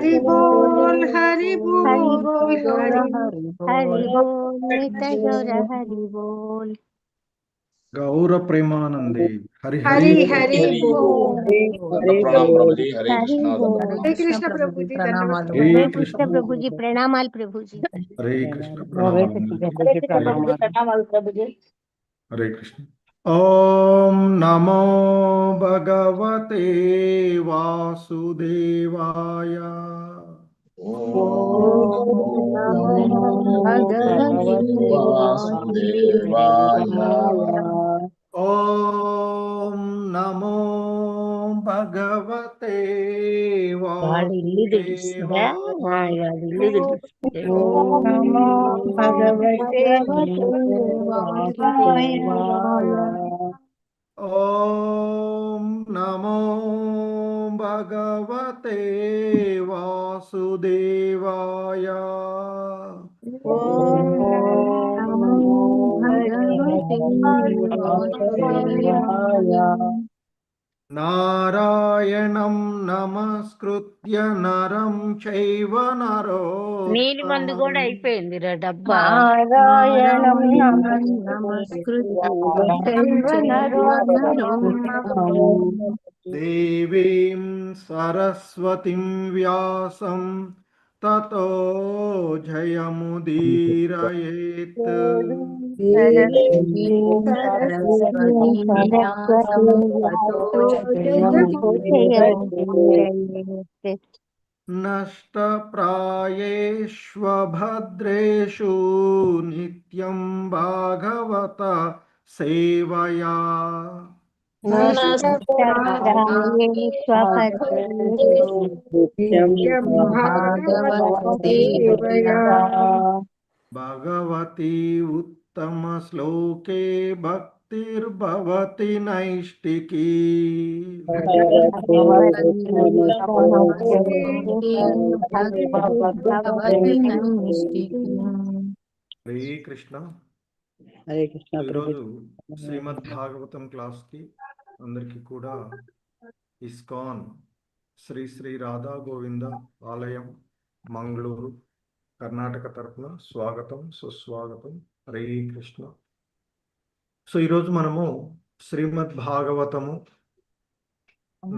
हरि बोल हरि हरि बोल बोल हरि हरि बोल नित्य गौर हरि बोल गौर प्रेमानंदे हरि हरि हरि हरि बोल प्रणाम प्रभु जी। हरे हरि कृष्णा बोल हरे कृष्ण प्रभु जी धन्यवाद हरे हरे कृष्ण कृष्ण प्रभु जी प्रणामाल प्रभु जी हरे कृष्ण प्रणाम हरे कृष्ण। ओम नमो भगवते वासुदेवाय। भगवते वासुदेवाय। ओम नमो भगवते वासुदेवाय। नमो भगवते वासुदेवाय ओम नमो भगवते वासुदेवाय। ओम नमो भगवते वासुदेवाय नारायणं नमस्कृत्य नरं चैव నీలి మందు కూడా नरोत्तमं అయిపోయిందిరా డబ్బా. नारायणं देवीं सरस्वतीं व्यासं ततो जयमुदीरयेत्। नष्टप्रायेष्वभद्रेषु नित्यं भागवत सेवया। भगवती उत्तमश्लोके भक्तिर्भवति नैष्टिकी। హరే కృష్ణ. ఈరోజు శ్రీమద్ భాగవతం క్లాస్కి అందరికీ కూడా ఇస్కాన్ శ్రీ శ్రీ రాధా గోవింద ఆలయం మంగళూరు కర్ణాటక తరఫున స్వాగతం సుస్వాగతం. హరే కృష్ణ. సో ఈరోజు మనము శ్రీమద్ భాగవతము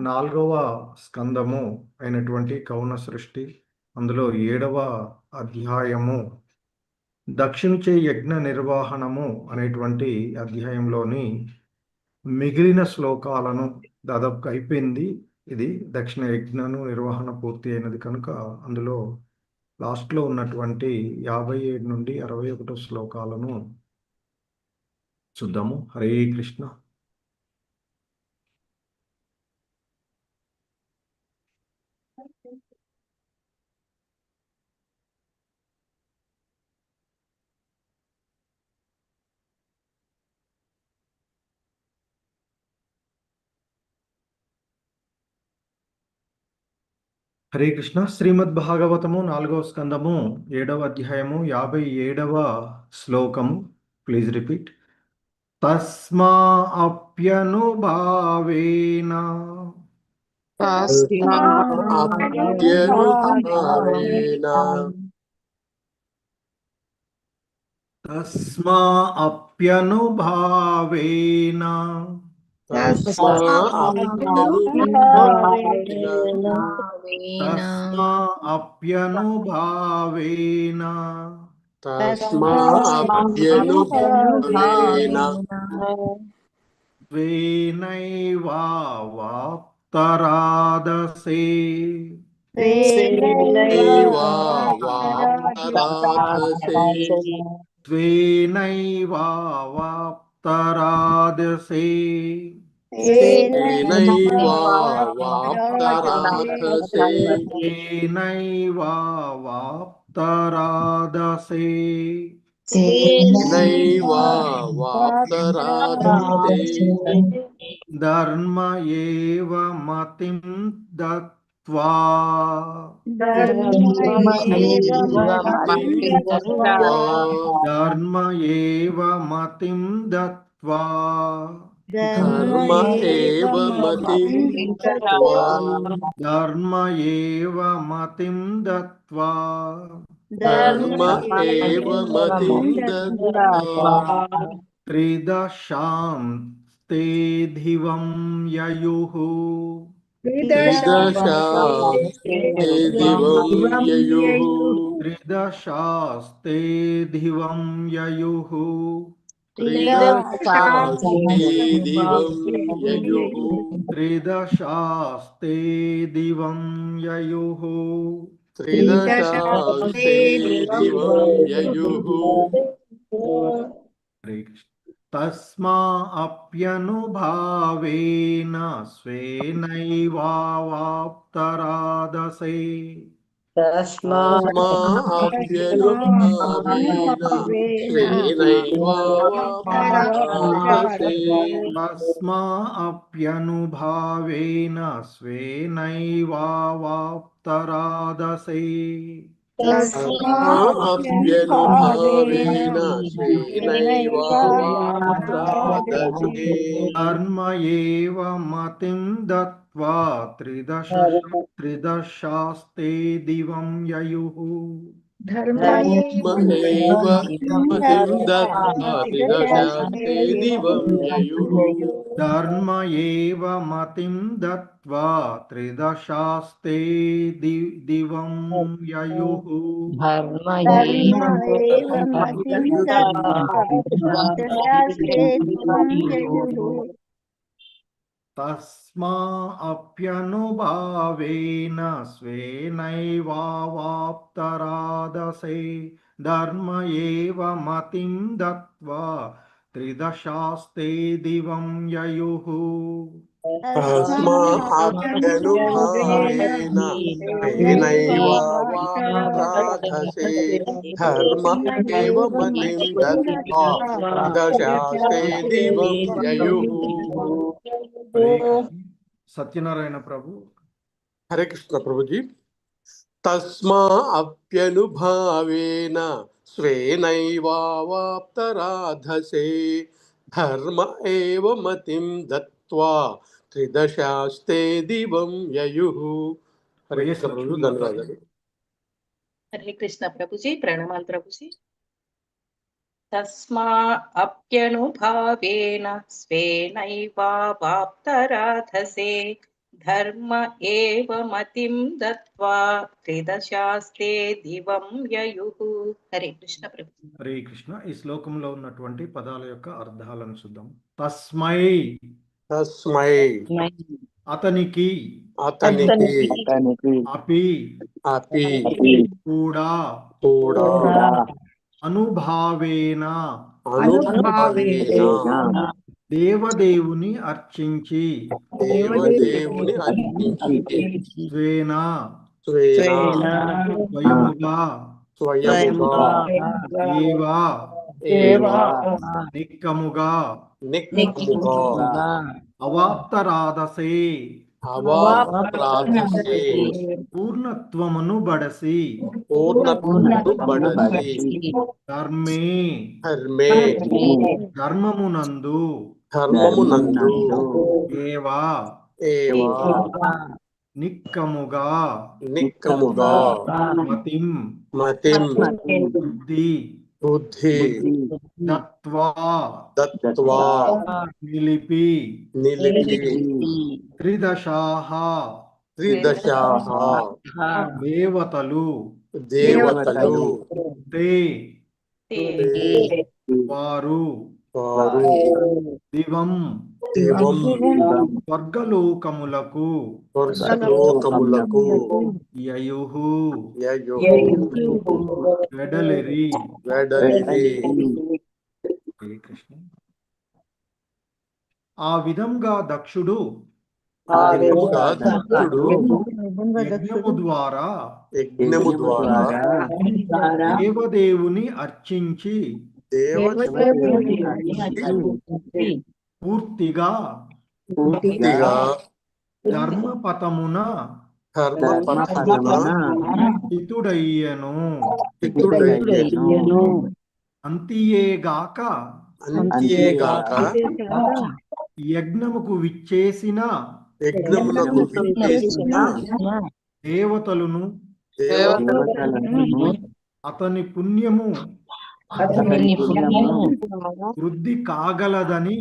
4వ స్కందము అయినటువంటి కౌన సృష్టి, అందులో 7వ అధ్యాయము దక్షిణచే యజ్ఞ నిర్వహణము అనేటువంటి అధ్యాయంలోని మిగిలిన శ్లోకాలను దాదాపు అయిపోయింది. ఇది దక్షిణ యజ్ఞను నిర్వహణ పూర్తి అయినది కనుక అందులో లాస్ట్లో ఉన్నటువంటి 57 నుండి 61 శ్లోకాలను చూద్దాము. హరే కృష్ణ. హరే కృష్ణ. శ్రీమద్ భాగవతము 4వ స్కందము 7వ అధ్యాయము 57వ శ్లోకము. Please repeat. తస్మా అప్యనుభావేన తస్మా అప్యనుభావేన తస్మా అప్యనుభావేన స్వేనైవాప్తరాదసే స్వేనైవాప్తరాదసే స్వేనైవాప్తరాదసే ధర్మ ఏవ మతిం దత్వా ధర్మ ఏవ మతిం దత్వా ధర్మ ఏవ మతిం దత్వా ధర్మ ఏవ మతిం దత్వా ధర్మ ఏవ మతిం దత్వా త్రిదశాంస్తే ధివం యయుః త్రిదశాస్తే దివం యయుః త్రిదశాస్తే ధివం యయుః త్రిదశాస్తే దివం యయుః త్రిదశాస్తే దివం యయుః త్రిదశాస్తే దివం యయుః హరే కృష్ణ. తస్మా అప్యనుభావేన స్వేనైవాప్తరాదసే తస్మా అప్యనుభావేన స్వేనైవాప్తరాదసే తస్మా అప్యనుభావేన స్వేనైవాప్తరాదసే తస్మా అప్యనుభావేన స్వేనైవాప్తరాదసే కర్మ ఏవ మతిం దత్వా త్రిదశాస్తే దివం యయుః ధర్మ ఏవ మతిం దత్వా త్రిదశాస్తే దివం యయుః ధర్మ ఏవ మతిం దత్వా త్రిదశాస్తే దివం యయుః ధర్మ ధర్మ ఏవ మతిం దత్వా త్రిదశాస్తే దివం యయుః తస్మా అప్యనుభావేన స్వేనైవాప్తరాదసే ధర్మ ఏవ మతిం దత్వా త్రిదశాస్తే దివం యయుః తస్మా అప్యనుభావేన స్వేనైవాప్తరాదసే ధర్మ ఏవ మతిం దత్వా త్రిదశాస్తే దివం యయుః సత్యనారాయణ ప్రభు. హరే కృష్ణ ప్రభుజీ. తస్మా అప్యనుభావేన స్వేనైవాప్తరాధసే ధర్మ ఏవ మతిం దత్వా త్రిదశాస్తే దివం యయుః. హరే కృష్ణ ప్రభు, ధన్యవాదాలు. హరే కృష్ణ ప్రభుజీ, ప్రణామాలు ప్రభుజీ. తస్మా అప్యనుభావేన స్వేనైవాప్తరాధసే ధర్మ ఏవ మతిం దత్వా త్రిదశాస్తే దివం యయుః. హరే కృష్ణ ప్రభు. హరే కృష్ణ. ఈ శ్లోకంలో ఉన్నటువంటి పదాల యొక్క అర్థాలను చూద్దాం. తస్మై తస్మై అతనికి, అతనికి, అపి అపి కూడా, కూడా, అనుభావేన అనుభావేన దేవదేవుని అర్చించి, దేవదేవుని అర్చించి, స్వేన స్వేన స్వయముగా, స్వయముగా, ఏవా ఏవా నిక్కముగా, నిక్కముగా, అవాప్తరాదసే అవాప్తరాదసే పూర్ణత్వమును బడసి, పూర్ణత్వమును బడసి, ధర్మే ధర్మే ధర్మమునందు, ధర్మమునందు, ఏవా ఏవా నిక్కముగా, నిక్కముగా, మతిం మతిం బుద్ధి బుద్ధి దత్వా దత్వా నిలిపి, నిలిపి, త్రిదశాః త్రిదశాః దేవతలు, దేవతలు, తే తే వారు, వారు దివం దివం స్వర్గలోకములకు, స్వర్గలోకములకు, యయుః యయుః వెడలిరి. వెడలిరి. హరే కృష్ణ. ఆ విధంగా దక్షుడు ఆ విధముగా దక్షుడు యజ్ఞము ద్వారా యజ్ఞము ద్వారా దేవదేవుని అర్చించి దేవదేవుని పూర్తిగా పూర్తిగా ధర్మపథమున ధర్మపథమున హితుడయ్యను. హితుడయ్యను. అంతియేగాక అంతేగాక యజ్ఞముకు విచ్చేసిన యజ్ఞమునకు విచ్చేసిన దేవతలను దేవతలను అతని పుణ్యము వృద్ధి కాగలదని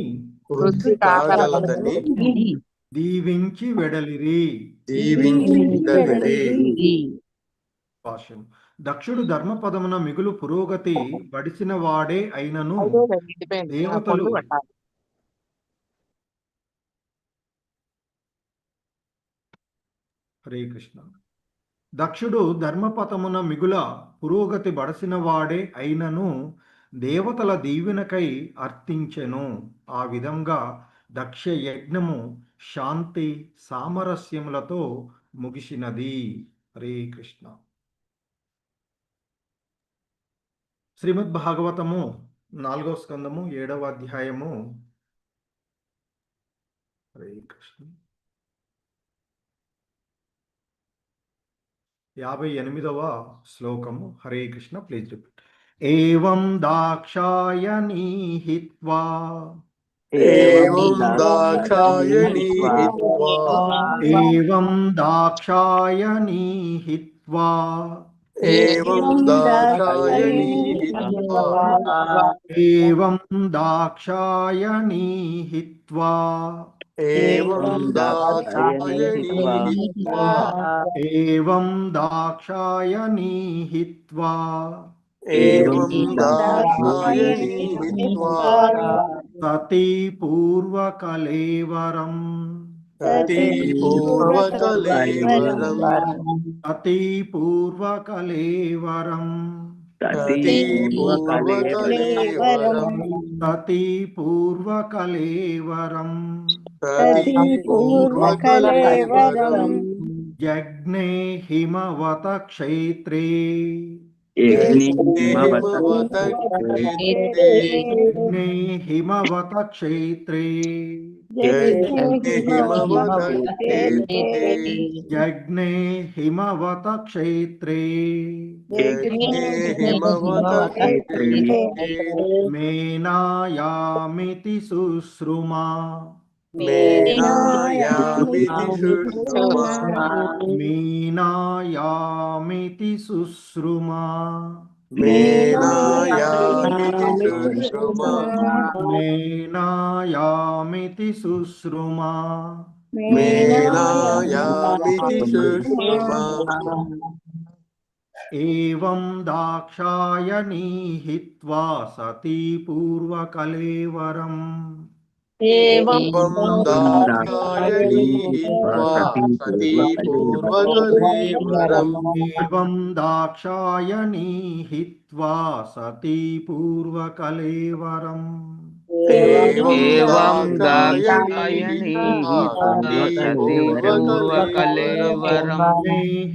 వృద్ధి కాగలదని దీవించి వెడలిరి. దీవించి వెడలిరి. భాష్యం. దక్షుడు ధర్మపదమున మిగులు పురోగతి బడిసిన వాడే అయినను దేవతలు హరే కృష్ణ. దక్షుడు ధర్మపథమున మిగుల పురోగతి బడసిన వాడే అయినను దేవతల దీవెనకై అర్థించెను. ఆ విధంగా దక్ష యజ్ఞము శాంతి సామరస్యములతో ముగిసినది. హరే కృష్ణ. శ్రీమద్ భాగవతము 4వ స్కందము 7వ అధ్యాయము. హరే కృష్ణ. 58వ శ్లోకము. హరే కృష్ణ. Please repeat. ఏవం దాక్షాయణీ హిత్వా ఏవం దాక్షాయణీ హిత్వా ఏవం దాక్షాయణీ హిత్వా ఏవం దాక్షాయణీ హిత్వా ఏవం దాక్షాయణీ హిత్వా ఏవం దాక్షాయణీ హిత్వా ఏవం దాక్షాయణీ హిత్వా ఏవం దాక్షాయణీ హిత్వా సతీ పూర్వకలేవరం సతీ పూర్వకలేవరం సతీ పూర్వకలేవరం సతీ పూర్వకలేవరం సతీ పూర్వకలేవరం సతీ పూర్వకలేవరం యజ్ఞే హిమవత క్షేత్రే హిమవత క్షేత్రే యజ్ఞే హిమవత క్షేత్రే హిమవత క్షేత్రే యజ్ఞే హిమవత క్షేత్రే హిమవత క్షేత్రే మేనాయామితి శుశ్రుమా మేనాయామితి శుశ్రుమా మీనాయామితి శుశ్రుమా మేనాయామితి శుశ్రుమా మేనాయామితి శుశ్రుమా మేనాయామితి శుశ్రుమా ఏవం దాక్షాయణీ హిత్వా సతీ పూర్వకలేవరం ఏవం దాక్షాయణీ హిత్వా సతీ పూర్వకలేవరం ఏవం దాక్షాయణీ హిత్వా సతీ పూర్వకలేవరం ఏవం దాక్షాయణీ హిత్వా సతీ పూర్వకలేవరం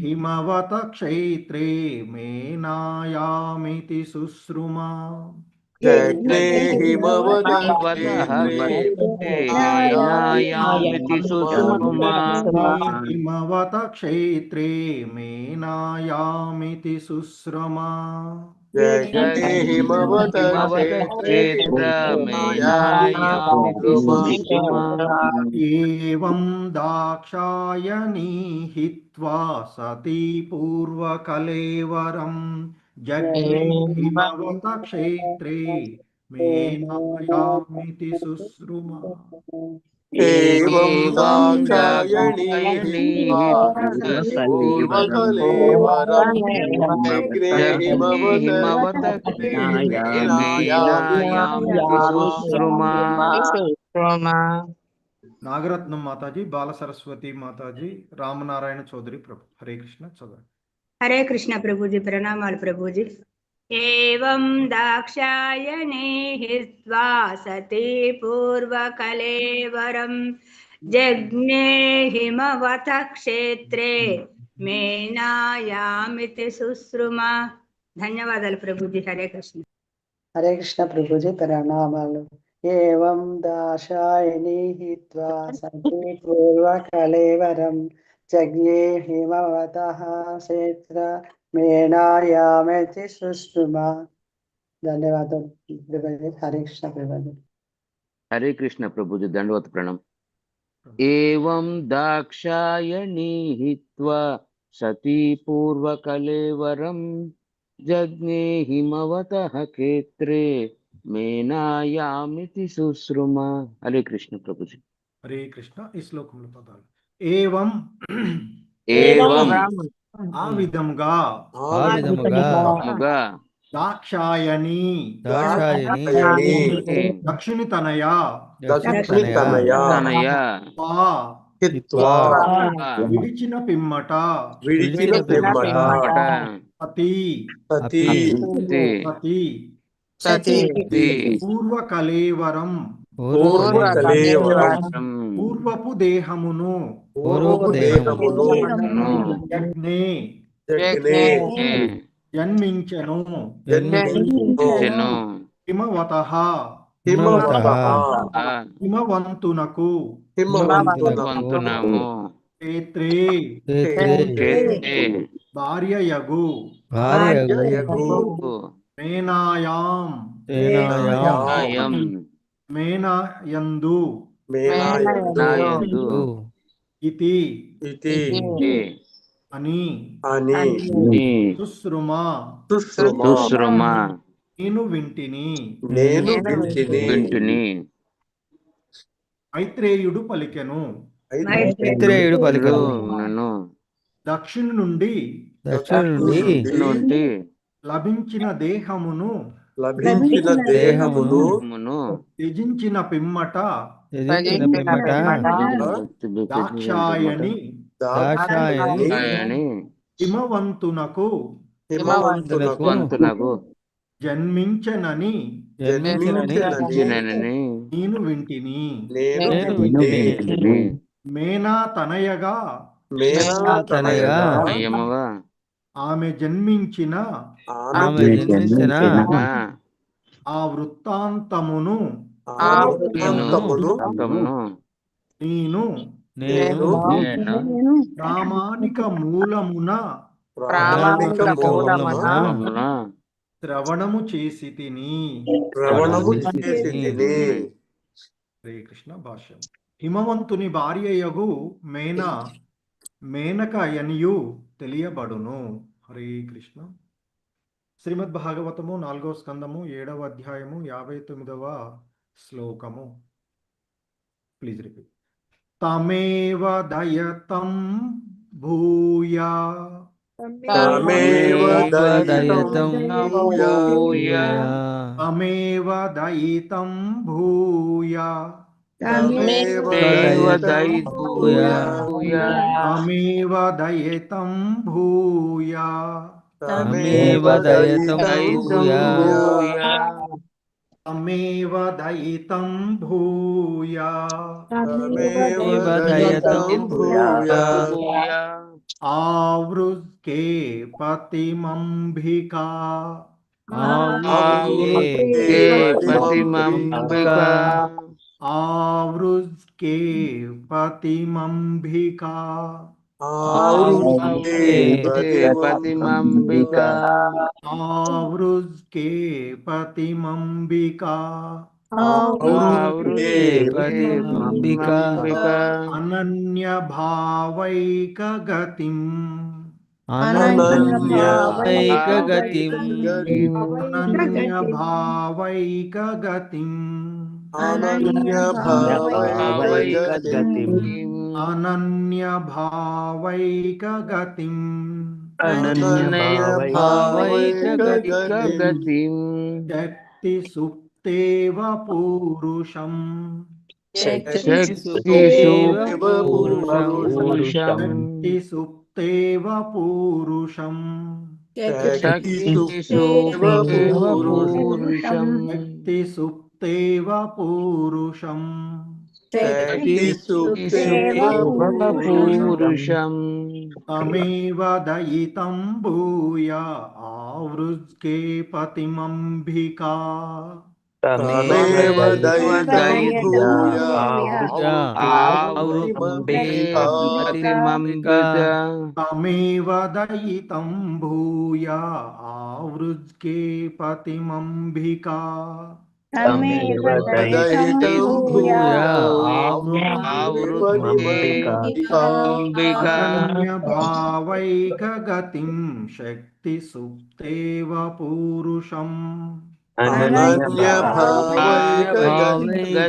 హిమవత క్షేత్రే మేనాయామితి శుశ్రుమా యజ్ఞే హిమవత క్షేత్రే మేనాయామితి శుశ్రుమా హిమవత క్షేత్రే మేనాయామితి శుశ్రుమా యజ్ఞే హిమవత క్షేత్రే మేనాయామితి శుశ్రుమా ఏవం దాక్షాయణీ హిత్వా సతీ పూర్వకలేవరం యజ్ఞే హిమవత క్షేత్రే మేనాయామితి శుశ్రుమా ఏవం దాక్షాయణీ హిత్వా పూర్వకలేవరం యజ్ఞే హిమవత క్షేత్రే మేనాయామితి శుశ్రుమా నాగరత్నం మాతాజీ, బాల సరస్వతి మాతాజీ, రామనారాయణ చౌదరి ప్రభు. హరే కృష్ణ. చదవండి. హరే కృష్ణ ప్రభుజీ. ప్రణామాలు ప్రభుజీ. ఏవం దాక్షాయణీ హిత్వా సతీ పూర్వకలేవరం జజ్ఞే హిమవత క్షేత్రే మేనాయామితి శుశ్రుమా. ధన్యవాదాలు ప్రభుజీ. హరే కృష్ణ. హరే కృష్ణ ప్రభుజీ. ప్రణామాలు. ఏవం దాక్షాయణీ హిత్వా సతీ పూర్వకలేవరం జజ్ఞే హిమవత క్షేత్రే మేనాయామితి శుశ్రుమా. ధన్యవాదాలు ప్రభుజీ. హరే కృష్ణ ప్రభుజీ. हरे कृष्ण प्रभु जी, दंडवत प्रणाम। एवं दाक्षायणी हित्वा सती पूर्वकलेवरं जज्ञे हिमवतः क्षेत्रे मेनायामिति शुश्रुमा। हरे कृष्ण प्रभु जी। హరే కృష్ణ. ఈ శ్లోకంలో పదాలు ఏవం एवं ఆ విధముగా मुगा దాక్షాయణి దాక్షాయణి దక్షిణి తనయ तनया వా హిత్వా విడిచిన పిమ్మట విడిచిన పిమ్మట సతి సతి సతి सती పూర్వ కలేవరం పూర్వకలేవరం పూర్వపు దేహమును యజ్ఞే జన్మించెను హిమవతః హిమవంతునకు క్షేత్రే భార్యయగు మేనాయాం మేనయందు ఇతి అని సుశ్రుమా నేను వింటిని. మైత్రేయుడు పలికెను, దక్షిణ నుండి లభించిన దేహమును త్యజించిన పిమ్మట దాక్షాయణి హిమవంతునకు జన్మించనని నేను వింటిని. మేనా తనయగా ఆమె జన్మించిన ఆ వృత్తాంతమును నేను ప్రామాణిక మూలమున శ్రవణము చేసి తిని. హరే కృష్ణ. భాష్యం. హిమవంతుని భార్యయగు మేనక యనియు తెలియబడును. హరే కృష్ణ. శ్రీమద్ భాగవతము 4వ స్కందము 7వ అధ్యాయము 59వ శ్లోకము. Please repeat. తమేవ దయతం భూయా తమేవ దయితం భూయా తమేవ దయితం భూయా తమేవ దయితం భూయా ఆవృత్కే పతిమంబికా ఆవృత్కే పతిమంబికా ఆవృత్కే పతిమంబికా అనన్య భావైక గతిం అనన్య భావైక గతిం అనన్య భావైక గతిం శక్తి సుప్తేవ పూరుషం శక్తి సుప్తేవ పూరుషం శక్తి సుప్తేవ పూరుషం తమేవ దయితం భూయా ఆవృత్కే పతిమంబికా తమేవ దయితం భూయా ఆవృత్కే పతిమంబికా తమేవ దయితం భూయా అనన్యభావైకగతిం శక్తి సుప్తేవ పూరుషం అనన్యభావైకగతిం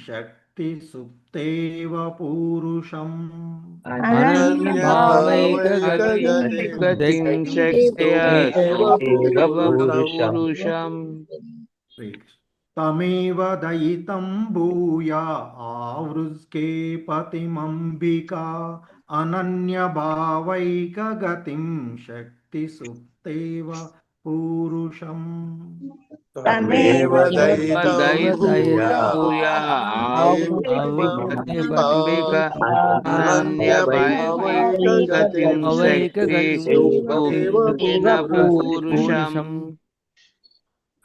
శక్తి సుప్తేవ పూరుషం తమేవ దయితం భూయా ఆవృత్కే పతిమంబికా అనన్యభావైకగతిం శక్తి సుప్తేవ పూరుషం తమేవ దయితం భూయా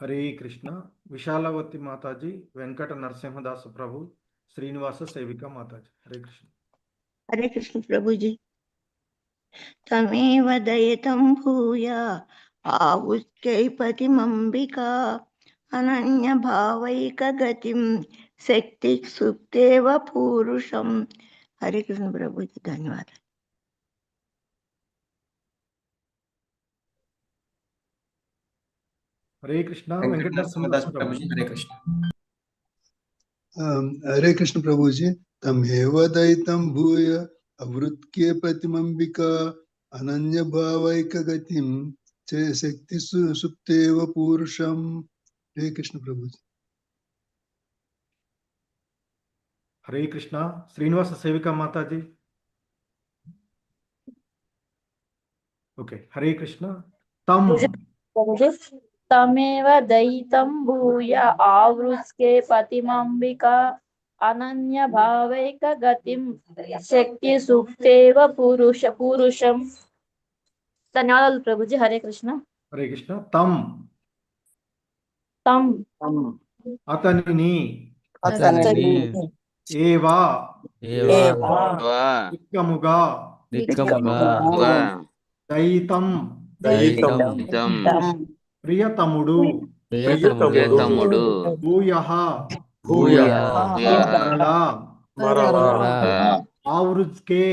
హరే కృష్ణ. విశాలవతి మాతాజీ, వెంకట నరసింహదాసు ప్రభు, శ్రీనివాస సేవిక మాతాజీ. హరే కృష్ణ. హరే కృష్ణ ప్రభుజీ. తమేవ దయితం భూయా ఆవుష్కైపతిమంబికా అనన్య భావైక గతిం శక్తి సుప్తేవ పూరుషం. హరే కృష్ణ ప్రభుజీ, ధన్యవాదాలు. హరే కృష్ణ. వెంకట నరసింహదాసు ప్రభు. హరే కృష్ణ. హరే కృష్ణ ప్రభుజీ. తమేవ దయితం భూయ అవృత్కే ప్రతిమంబికా అనన్య భావైక గతిం శక్తి సుప్తేవ పూరుషం. హరే కృష్ణ ప్రభుజీ. హరే కృష్ణ. శ్రీనివాస సేవిక మాతాజీ. ఓకే. హరే కృష్ణ. తమేవ దయితం భూయ ఆవృత్కే పతిమంబికా అనన్య భావైక గతిం శక్తి సుప్తేవ పూరుషం. ధన్యవాదాలు ప్రభుజీ. హరే కృష్ణ. హరే కృష్ణ. తం అతనిని ఏవా దిక్కముగా దయితం ప్రియతముడు భూయః ఆవృత్కే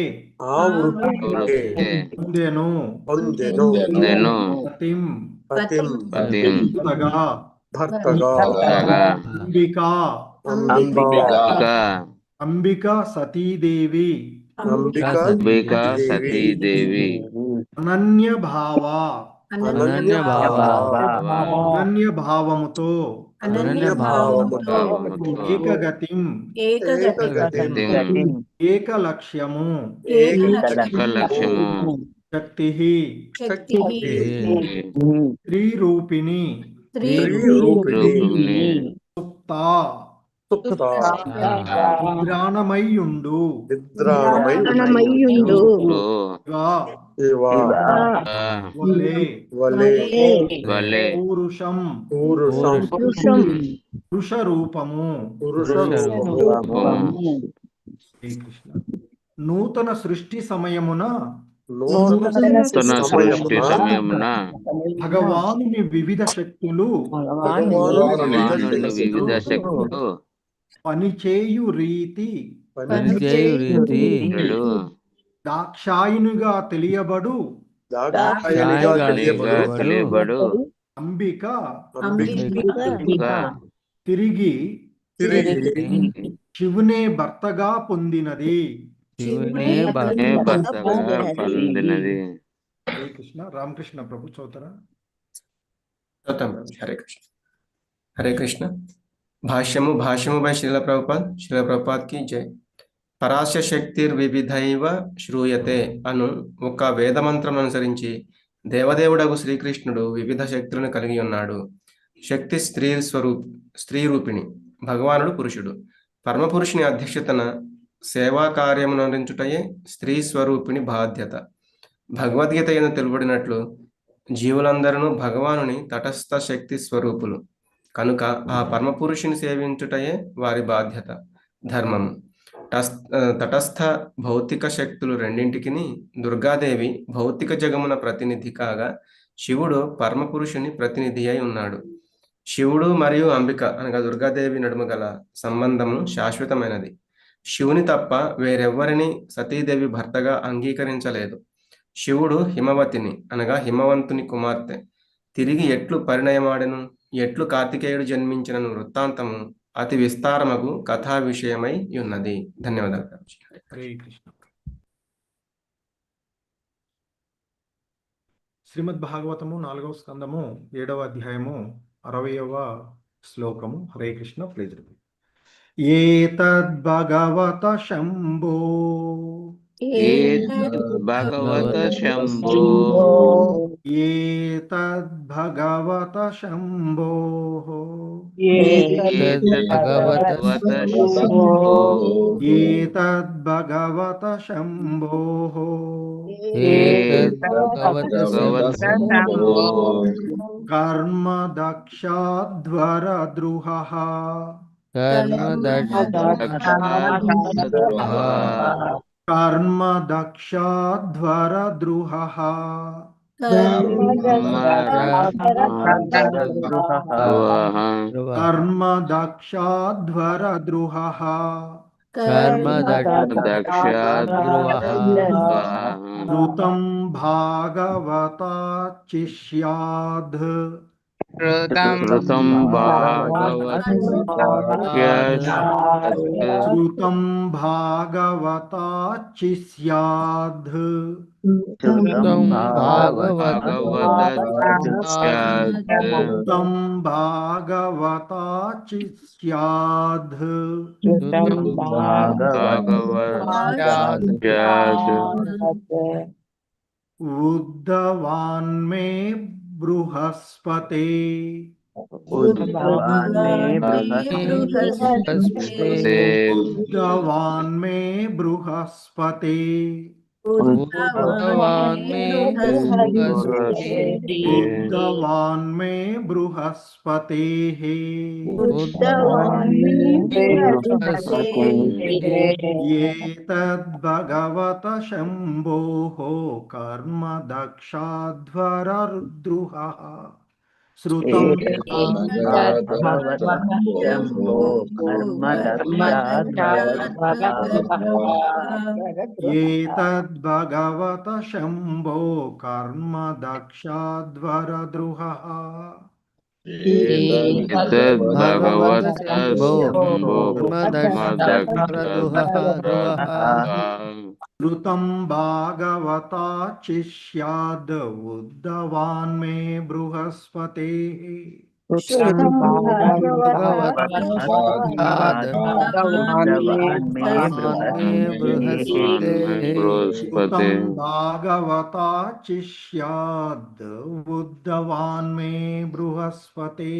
అంబికా సతీదేవి అనన్య భావముతో ఏకగతిం ఏకలక్ష్యము శక్తి త్రిరూపిణి సుప్తా నిద్రాణమయ్యుండు పూరుషం పురుషరూపము. నూతన సృష్టి సమయమున భగవానుని వివిధ శక్తులు పనిచేయు రీతి దాక్షాయినిగా తెలియబడు అంబిక తిరిగి శివునే భర్తగా పొందినది. హరే కృష్ణ. రామకృష్ణ ప్రభు చౌతరా. హరే కృష్ణ. హరే కృష్ణ. భాష్యము బై శ్రీల ప్రభుపాద్ కి జై. పరాస్య శక్తిర్వివిధైవ శ్రూయతే అను ఒక వేదమంత్రం అనుసరించి దేవదేవుడగు శ్రీకృష్ణుడు వివిధ శక్తులను కలిగి ఉన్నాడు. శక్తి స్త్రీ రూపిణి, భగవానుడు పురుషుడు. పరమపురుషుని అధ్యక్షతన సేవా కార్యమునరించుటయే స్త్రీ స్వరూపిణి బాధ్యత. భగవద్గీత యందు తెలుపబడినట్లు జీవులందరూ భగవానుని తటస్థ శక్తి స్వరూపులు కనుక ఆ పరమపురుషుని సేవించుటయే వారి బాధ్యత, ధర్మము. తటస్థ భౌతిక శక్తులు రెండింటికిని దుర్గాదేవి భౌతిక జగమున ప్రతినిధి కాగా శివుడు పరమపురుషుని ప్రతినిధి అయి ఉన్నాడు. శివుడు మరియు అంబిక అనగా దుర్గాదేవి నడుమ గల సంబంధము శాశ్వతమైనది. శివుని తప్ప వేరెవ్వరిని సతీదేవి భర్తగా అంగీకరించలేదు. శివుడు హిమవతిని అనగా హిమవంతుని కుమార్తె తిరిగి ఎట్లు పరిణయమాడెను, ఎట్లు కార్తికేయుడు జన్మించిన వృత్తాంతము అతి విస్తారమగు కథా విషయమై ఉన్నది. ధన్యవాదాలు. హరే కృష్ణ. శ్రీమద్ భాగవతము 4వ స్కందము 7వ అధ్యాయము 60వ శ్లోకము. హరే కృష్ణ. Please repeat. ఏతద్భగవత శంభో భగవత శంభో ఏతద్భగవత శంభో భగవత శంభో ఏతద్భగవత శంభో కర్మ దక్షాధ్వర ద్రుహః కర్మ దక్షాధ్వర ద్రుహః కర్మ దక్షాధ్వర ద్రుహః ఋతం భాగవతాచిష్యాద్ శ్రుతం శ్రుతం భాగవతాచిష్యాద్ శ్రుతం భాగవతాచిష్యాద్ ఉద్ధవాన్మే బృహస్పతే ఉద్ధవాన్మే బృహస్పతే ఉద్ధవాన్మే బృహస్పతే ఏతద్భగవత శంభోః కర్మ దక్షాధ్వర ద్రుహః శ్రుతం ఏతద్భగవత శంభో కర్మ దక్షాధ్వర ద్రుహః శ్రుతం భాగవతాచిష్యాద్ ఉద్ధవాన్మే బృహస్పతే శ్రుతం భాగవతాచిష్యాద్ ఉద్ధవాన్మే బృహస్పతే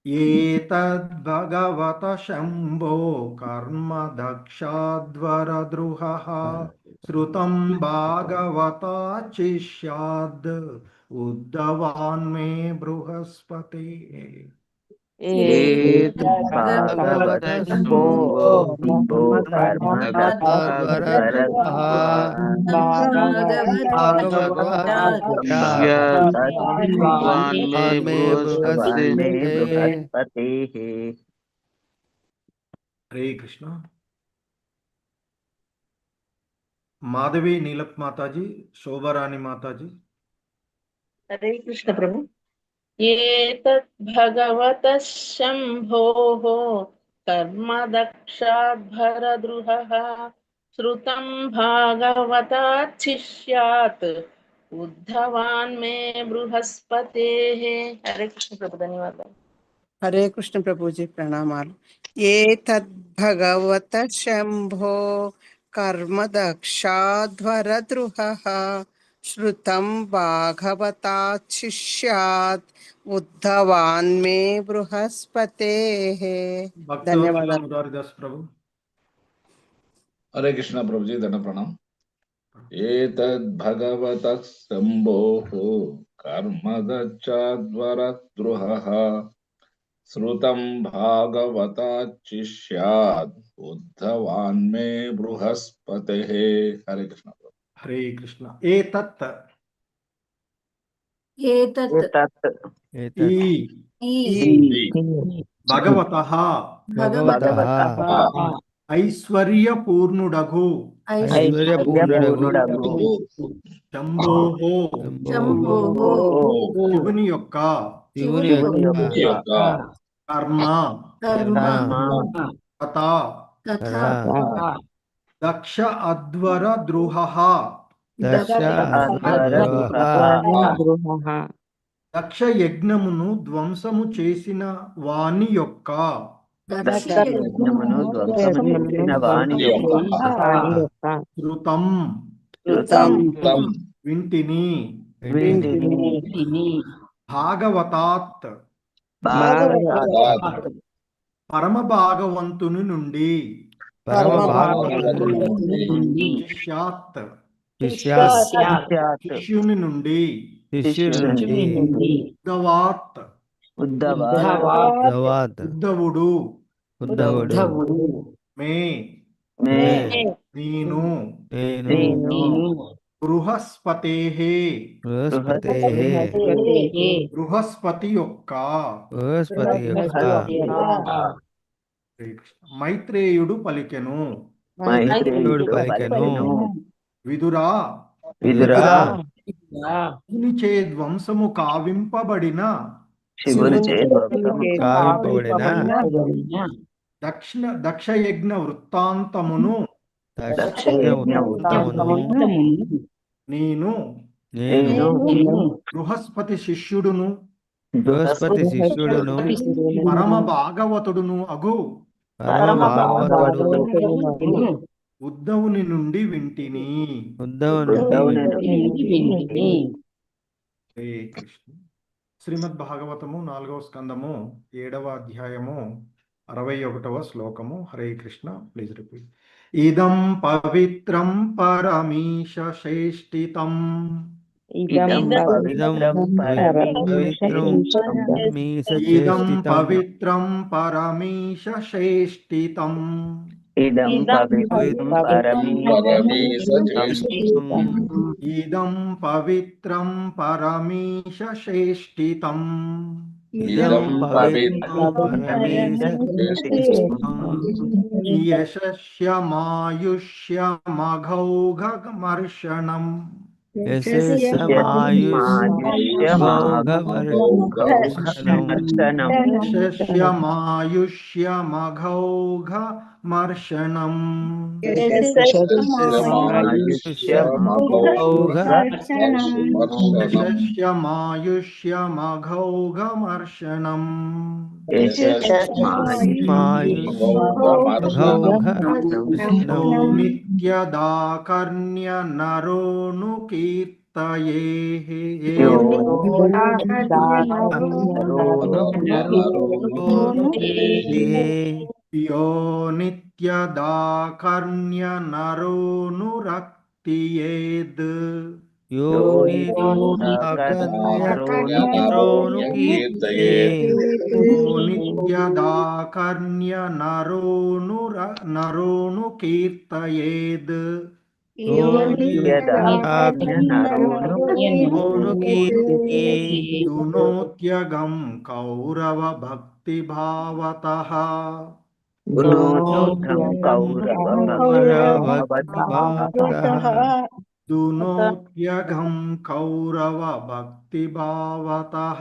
ఏతద్భగవత శంభో కర్మ దక్షాధ్వర ద్రుహః శ్రుతం భాగవతాచిష్యాద్ ఉద్ధవాన్మే బృహస్పతే హరే కృష్ణ. మాధవి నీలప్ మాతాజీ, శోభారాణి మాతాజీ. హరే కృష్ణ ప్రభు. ఏతద్భగవతః శంభోః కర్మ దక్షాధ్వరద్రుహః శ్రుతం భాగవతాచిష్యాత్ ఉద్ధవాన్ మే బృహస్పతేః. హరే కృష్ణ ప్రభు. ధన్యవాదాలు. హరే కృష్ణ ప్రభుజీ ప్రణామాలు. ఏతద్భగవత శంభో కర్మ దక్షాధ్వరద్రుహః శ్రుతం భాగవతాచిష్యాత్ ఉద్ధవాన్ మే బృహస్పతేః. ధన్యవాదాలు. మురారిదాస్ ప్రభు. హరే కృష్ణ ప్రభుజీ దండ ప్రణామ్. एतद्भगवतः शम्भोः कर्मदच्चाद्वरद्रुहः श्रुतं भागवताच्चिष्यात् उद्धवान्मे बृहस्पतिः। हरे कृष्ण। हरे कृष्ण। एतत् ఈ భగవతః ఐశ్వర్యపూర్ణుడగు శంభోః శివుని యొక్క కర్మ తథా దక్ష అధ్వర ద్రుహః దక్ష యజ్ఞమును ధ్వంసము చేసిన వాని యొక్క శృతం వింటిని భాగవతాత్ పరమ భాగవంతుని నుండి శిష్యుని నుండి ఉద్ధవుడు మే నేను బృహస్పతి యొక్క మైత్రేయుడు పలికెను విదురా శివునిచే ధ్వంసము కావింపబడిన దక్షయజ్ఞ వృత్తాంతమును నేను బృహస్పతి శిష్యుడును పరమ భాగవతుడును అగు ఉద్ధవుని నుండి వింటిని. హరే కృష్ణ. శ్రీమద్ భాగవతము 4వ స్కందము 7వ అధ్యాయము 61వ శ్లోకము. హరే కృష్ణ. Please repeat. ఇదం పవిత్రం పరమీశ శ్రేష్ఠితం ఇదం పవిత్రం పరమీశ శ్రేష్ఠితం ఇదం పవిత్రం పరమీశ శ్రేష్ఠితం యశస్యమాయుష్యమఘౌఘమర్షణం యశస్యమాయుష్యమఘౌఘమర్షణం యశస్యమాయుష్యమఘౌఘమర్షణం నిత్యదాకర్ణ్య నరోను కీర్తయేః యో నిత్యదాకర్ణ్య నరోను రక్తియేద్ నిత్యదాకర్ణ్య నరోను కీర్తయేద్ దునోత్యగం కౌరవ భక్తి భావతః దునోత్యగం కౌరవ భక్తి భావతః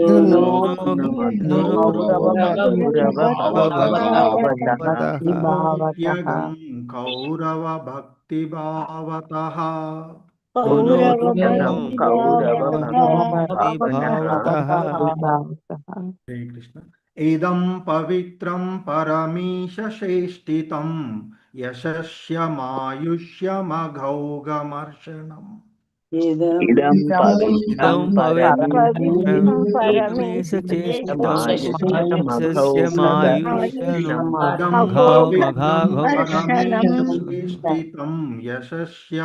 దునోత్యగం కౌరవ భక్తి భావతః హరే కృష్ణ. ఇదం పవిత్రం పరమీశ శ్రేష్ఠితం యశస్యమాయుష్యమఘౌఘమర్షణం ఇదం పవిత్రం పరమేశ చేష్టితం యశస్య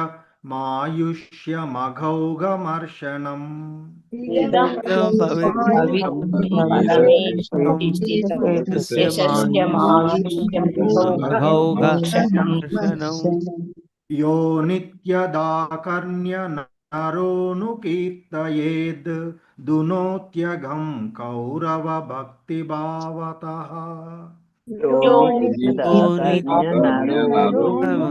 మాయుష్యమఘౌగమర్షణం. యో నిత్యదాకర్ణ్య నరోను కీర్తయేద్ దునోత్యఘం కౌరవ భక్తి భావతః. యో నిత్యదాకర్ణ్య నరోను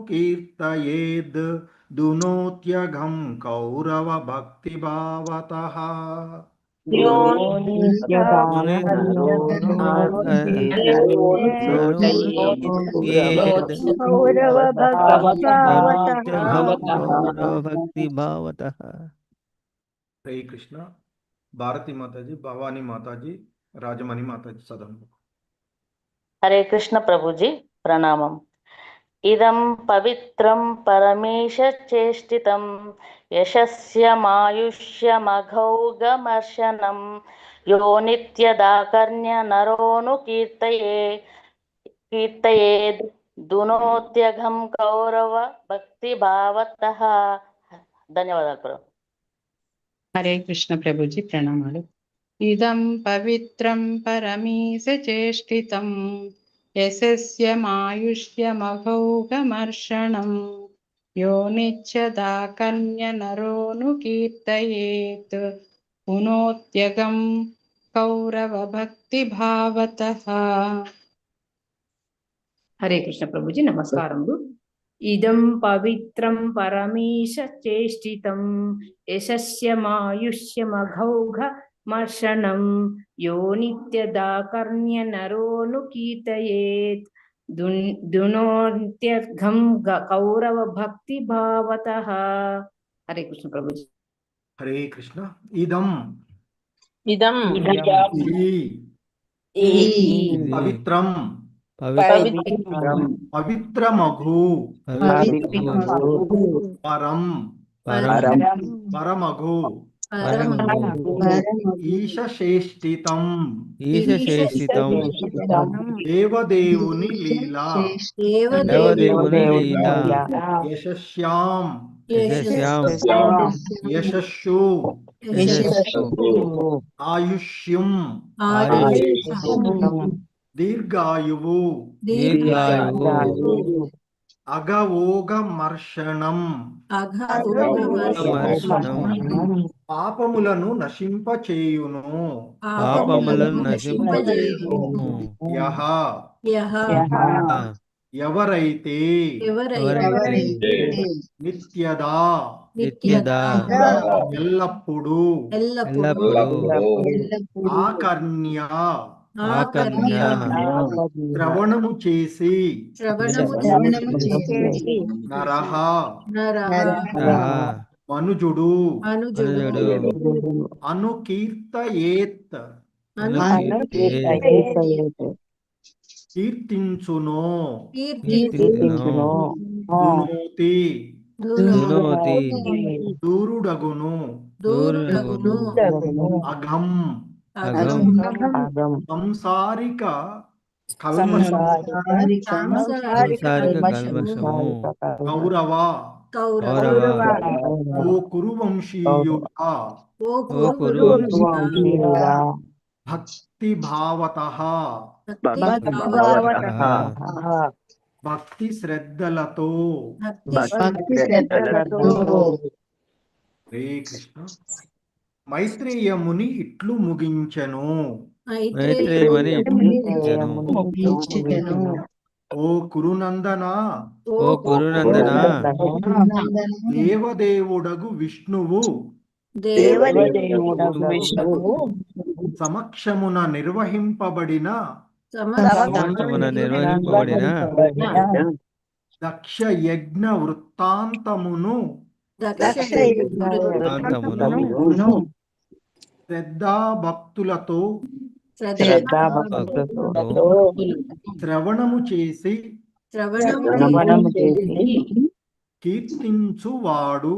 కీర్తయేద్ దునోత్యఘం కౌరవ భక్తి భావతః. హరే కృష్ణ. భారతి మాతాజీ, భవానీ మాతాజీ, రాజమణి మాతాజీ సదనం. హరే కృష్ణ ప్రభుజీ ప్రణామం. ఇదం పవిత్రం పరమేశ చేష్టితం యశస్యమాయుష్యమఘౌగమర్షణం యో నిత్యదాకర్ణ్య నరోను కీర్తయేద్ దునోత్యఘం కౌరవ భక్తి భావతః. ధన్యవాదాలు ప్రభు. హరే కృష్ణ ప్రభుజీ ప్రణామాలు. ఇదం పవిత్రం పరమేశ చేష్టితం యశస్యమాయుష్యమఘౌగమర్షణం యో నిత్యదాకర్ణ్య నరోను కీర్తయేత్ పునోత్యగం కౌరవ భక్తి భావతః. హరే కృష్ణ ప్రభుజీ నమస్కారములు. ఇదం పవిత్రం పరమేశ చేష్టితం యశస్యమాయుష్యమఘౌఘ మర్షణం యో నిత్యదాకర్ణ్య నరోను కీర్తయేత్ దునోత్యఘం కౌరవ భక్తి భావతః. హరే కృష్ణ ప్రభుజీ. హరే కృష్ణ. ఇదం పవిత్రం పవిత్రమఘు పరం పరమఘు ఈశేష్టితం దేవదేవుని లీలా యశస్యాం యశస్సు ఆయుష్యం దీర్ఘాయువు అఘోగమర్షణం పాపములను నశింపచేయును. యహ ఎవరైతే నిత్యదా ఎల్లప్పుడూ ఆకర్ణ్య శ్రవణము చేసి నరహ మనుజుడు అనుకీర్తయేత్ కీర్తించును దునోతి దూరుడగును అఘం సంసారిక కౌరవ ఓ కురువంశీయుడా భక్తి భావతః భక్తి శ్రద్ధలతో. హరే కృష్ణ. మైత్రేయ ముని ఇట్లు ముగించెను. ఓ కురునందన దేవదేవుడగు విష్ణువు సమక్షమున నిర్వహింపబడిన దక్ష యజ్ఞ వృత్తాంతమును శ్రద్ధాభక్తులతో శ్రద్ధాభక్తులతో శ్రవణము చేసి శ్రవణము చేసి కీర్తించువాడు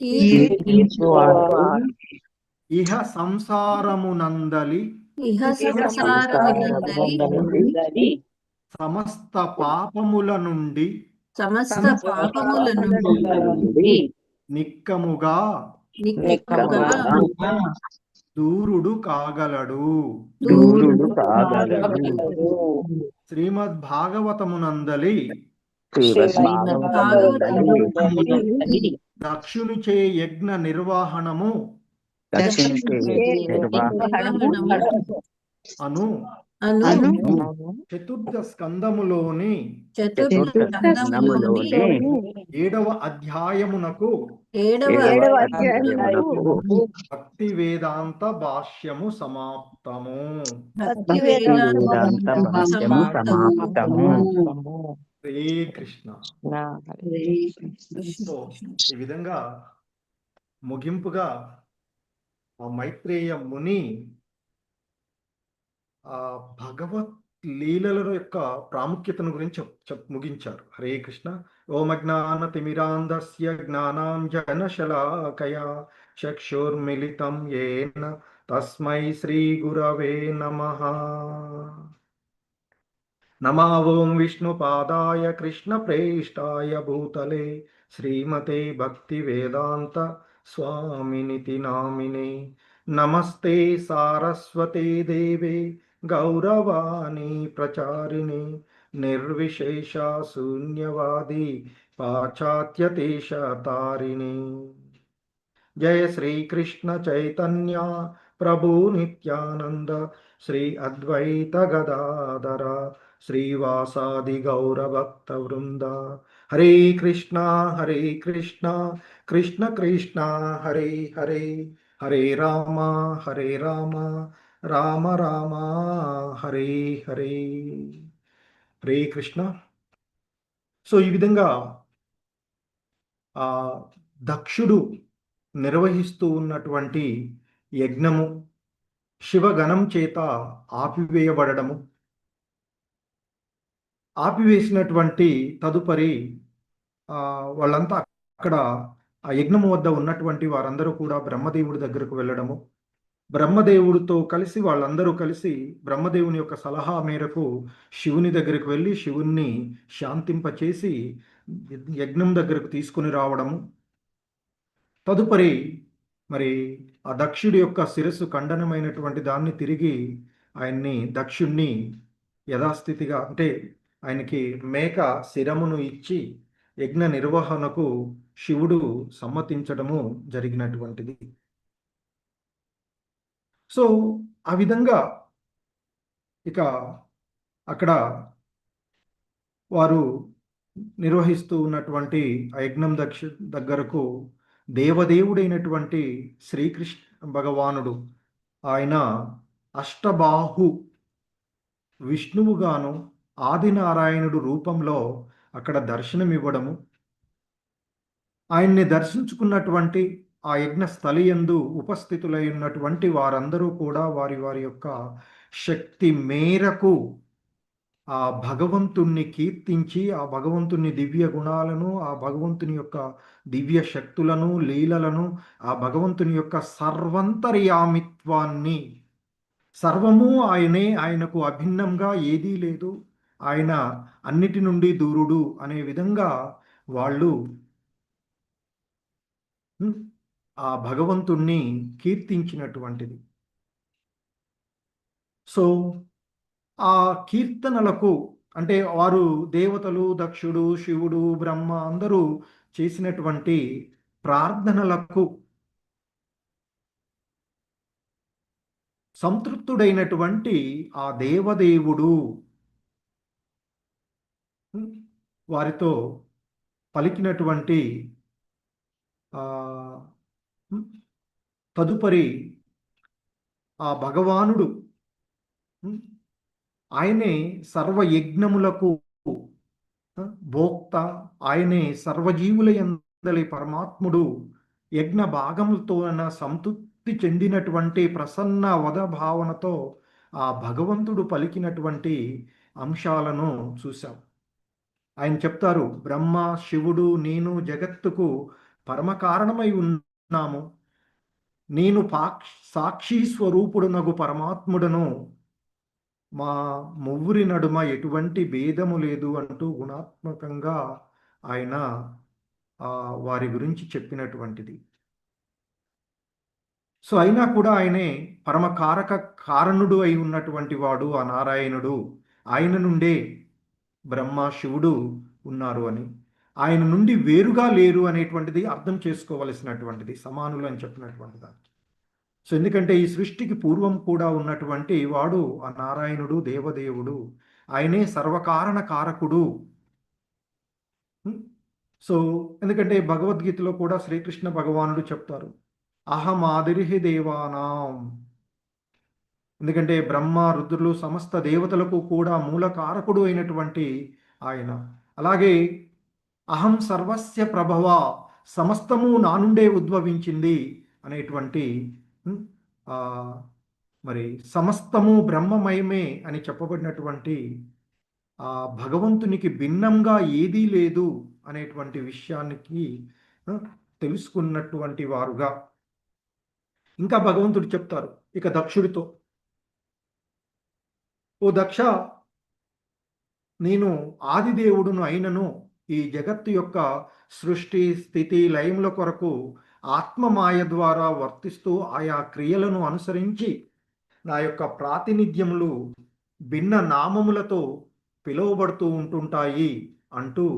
కీర్తించువాడు ఇహ సంసారమునందలి సమస్త పాపముల నుండి నిక్కముగా దూరుడు కాగలడు. శ్రీమద్ భాగవతమునందలి దక్షునిచే యజ్ఞ నిర్వహణము అను చతుర్థ స్కందములోని 7వ అధ్యాయమునకు భక్తి వేదాంత భాష్యము సమాప్తము. హరే కృష్ణ. సో ఈ విధంగా ముగింపుగా ఆ మైత్రేయ ముని ఆ భగవత్ లీలల యొక్క ప్రాముఖ్యతను గురించి ముగించారు. హరే కృష్ణ. ఓమజ్ఞాన తిమిరాంధస్య జ్ఞానాంజన శలాకయా చక్షుర్మిలితం యేన తస్మై శ్రీ గురవే నమః. నమో ఓం విష్ణుపాదాయ కృష్ణ ప్రేష్టాయ భూతలే శ్రీమతే భక్తి వేదాంత స్వామినితి నామినే. నమస్తే సారస్వతే దేవే గౌరవాణి ప్రచారిణి నిర్విశేష శూన్యవాది పాశ్చాత్యదేశ తారిణి. జయ శ్రీ కృష్ణ చైతన్య ప్రభు నిత్యానంద శ్రీ అద్వైత గదాధర శ్రీవాసాది గౌరభక్త వృంద. హరే కృష్ణ కృష్ణ కృష్ణ హరే హరే, హరే రామ రామ రామ హరే హరే. హరే కృష్ణ. సో ఈ విధంగా ఆ దక్షుడు నిర్వహిస్తూ ఉన్నటువంటి యజ్ఞము శివగణం చేత ఆపివేయబడము, ఆపివేసినటువంటి తదుపరి వాళ్ళంతా అక్కడ ఆ యజ్ఞము వద్ద ఉన్నటువంటి వారందరూ కూడా బ్రహ్మదేవుడి దగ్గరకు వెళ్ళడము, బ్రహ్మదేవుడితో కలిసి వాళ్ళందరూ కలిసి బ్రహ్మదేవుని యొక్క సలహా మేరకు శివుని దగ్గరకు వెళ్ళి శివుణ్ణి శాంతింపచేసి యజ్ఞం దగ్గరకు తీసుకుని రావడము. తదుపరి మరి ఆ దక్షుడి యొక్క శిరస్సు ఖండనమైనటువంటి దాన్ని తిరిగి ఆయన్ని దక్షుణ్ణి యథాస్థితిగా అంటే ఆయనకి మేక శిరమును ఇచ్చి యజ్ఞ నిర్వహణకు శివుడు సమ్మతించడము జరిగినటువంటిది. సో ఆ విధంగా ఇక అక్కడ వారు నిర్వహిస్తూ ఉన్నటువంటి ఆ యజ్ఞం దగ్గరకు దేవదేవుడైనటువంటి శ్రీకృష్ణ భగవానుడు ఆయన అష్టబాహు విష్ణువుగాను ఆదినారాయణుడు రూపంలో అక్కడ దర్శనమివ్వడము, ఆయన్ని దర్శించుకున్నటువంటి ఆ యజ్ఞ స్థలియందు ఉపస్థితులై ఉన్నటువంటి వారందరూ కూడా వారి వారి యొక్క శక్తి మేరకు ఆ భగవంతుణ్ణి కీర్తించి ఆ భగవంతుని దివ్య గుణాలను, ఆ భగవంతుని యొక్క దివ్య శక్తులను, లీలలను, ఆ భగవంతుని యొక్క సర్వంతర్యామిత్వాన్ని, సర్వము ఆయనే, ఆయనకు అభిన్నంగా ఏదీ లేదు, ఆయన అన్నిటి నుండి దూరుడు అనే విధంగా వాళ్ళు ఆ భగవంతుణ్ణి కీర్తించినటువంటిది. సో ఆ కీర్తనలకు అంటే వారు దేవతలు, దక్షుడు, శివుడు, బ్రహ్మ అందరూ చేసినటువంటి ప్రార్థనలకు సంతృప్తుడైనటువంటి ఆ దేవదేవుడు వారితో పలికినటువంటి తదుపరి ఆ భగవానుడు ఆయనే సర్వయజ్ఞములకు భోక్త, ఆయనే సర్వజీవుల యందలి పరమాత్ముడు, యజ్ఞ భాగములతో సంతృప్తి సంతృప్తి చెందినటువంటి ప్రసన్న వద భావనతో ఆ భగవంతుడు పలికినటువంటి అంశాలను చూశాం. ఆయన చెప్తారు, బ్రహ్మ, శివుడు, నేను జగత్తుకు పరమ కారణమై ఉన్నాము. నేను సాక్షి స్వరూపుడునగు పరమాత్ముడను. మా మువ్వురి నడుమ ఎటువంటి భేదము లేదు అంటూ గుణాత్మకంగా ఆయన వారి గురించి చెప్పినటువంటిది. సో అయినా కూడా ఆయనే పరమ కారణుడు అయి ఉన్నటువంటి వాడు ఆ నారాయణుడు. ఆయన నుండే బ్రహ్మ, శివుడు ఉన్నారు అని, ఆయన నుండి వేరుగా లేరు అనేటువంటిది అర్థం చేసుకోవలసినటువంటిది, సమానులు అని చెప్పినటువంటి దానికి. సో ఎందుకంటే ఈ సృష్టికి పూర్వం కూడా ఉన్నటువంటి వాడు ఆ నారాయణుడు, దేవదేవుడు. ఆయనే సర్వకారణ కారకుడు. సో ఎందుకంటే భగవద్గీతలో కూడా శ్రీకృష్ణ భగవానుడు చెప్తారు, అహం ఆదిర్హి దేవానాం. ఎందుకంటే బ్రహ్మ, రుద్రులు, సమస్త దేవతలకు కూడా మూల కారకుడు అయినటువంటి ఆయన. అలాగే అహం సర్వస్య ప్రభవ, సమస్తము నా నుండే ఉద్భవించింది అనేటువంటి మరి సమస్తము బ్రహ్మమయమే అని చెప్పబడినటువంటి ఆ భగవంతునికి భిన్నంగా ఏదీ లేదు అనేటువంటి విషయానికి తెలుసుకున్నటువంటి వారుగా ఇంకా భగవంతుడు చెప్తారు ఇక దక్షుడితో, ఓ దక్ష, నేను ఆదిదేవుడును అయినను ఈ జగత్తు యొక్క సృష్టి, స్థితి, లయముల కొరకు ఆత్మమాయ ద్వారా వర్తిస్తూ ఆయా క్రియలను అనుసరించి నా యొక్క ప్రాతినిధ్యములు భిన్న నామములతో పిలువబడుతూ ఉంటుంటాయి అంటూ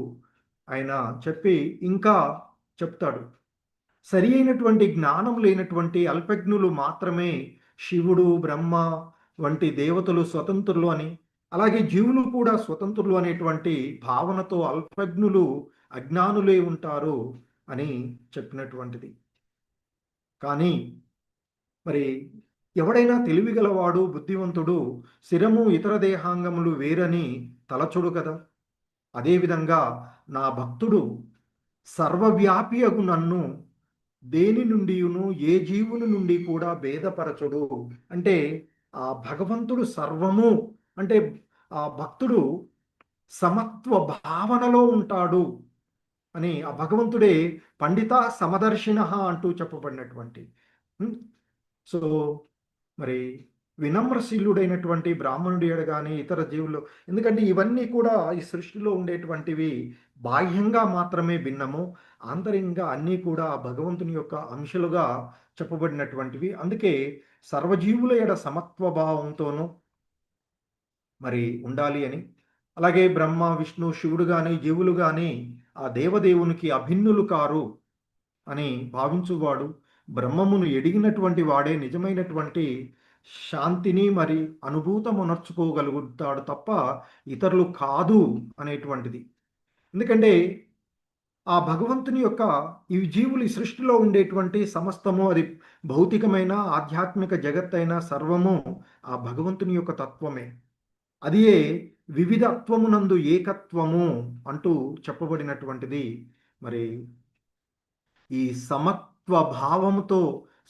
ఆయన చెప్పి ఇంకా చెప్తాడు, సరి అయినటువంటి జ్ఞానం లేనటువంటి అల్పజ్ఞులు మాత్రమే శివుడు, బ్రహ్మ వంటి దేవతలు స్వతంత్రులు అని, అలాగే జీవులు కూడా స్వతంత్రులు అనేటువంటి భావనతో అల్పజ్ఞులు, అజ్ఞానులే ఉంటారు అని చెప్పినటువంటిది. కానీ మరి ఎవడైనా తెలివిగలవాడు, బుద్ధివంతుడు శిరము, ఇతర దేహాంగములు వేరని తలచుడు కదా. అదేవిధంగా నా భక్తుడు సర్వవ్యాపియగు నన్ను దేని నుండియును ఏ జీవుని నుండి కూడా భేదపరచుడు. అంటే ఆ భగవంతుడు సర్వము, అంటే ఆ భక్తుడు సమత్వ భావనలో ఉంటాడు అని, ఆ భగవంతుడే పండిత సమదర్శిన అంటూ చెప్పబడినటువంటి. సో మరి వినమ్రశీలుడైనటువంటి బ్రాహ్మణుడి కానీ ఇతర జీవులు, ఎందుకంటే ఇవన్నీ కూడా ఈ సృష్టిలో ఉండేటువంటివి బాహ్యంగా మాత్రమే భిన్నము, ఆంతర్యంగా అన్నీ కూడా భగవంతుని యొక్క అంశాలుగా చెప్పబడినటువంటివి. అందుకే సర్వజీవుల ఎడ సమత్వ భావంతోనూ మరి ఉండాలి అని, అలాగే బ్రహ్మ, విష్ణు, శివుడు కానీ జీవులు కానీ ఆ దేవదేవునికి అభిన్నులు కారు అని భావించువాడు బ్రహ్మమును ఎడిగినటువంటి వాడే నిజమైనటువంటి శాంతిని మరి అనుభూతమునర్చుకోగలుగుతాడు తప్ప ఇతరులు కాదు అనేటువంటిది. ఎందుకంటే ఆ భగవంతుని యొక్క ఈ జీవులు ఈ సృష్టిలో ఉండేటువంటి సమస్తము, అది భౌతికమైన ఆధ్యాత్మిక జగత్తైన సర్వము ఆ భగవంతుని యొక్క తత్వమే. అదియే వివిధత్వమునందు ఏకత్వము అంటూ చెప్పబడినటువంటిది. మరి ఈ సమత్వ భావముతో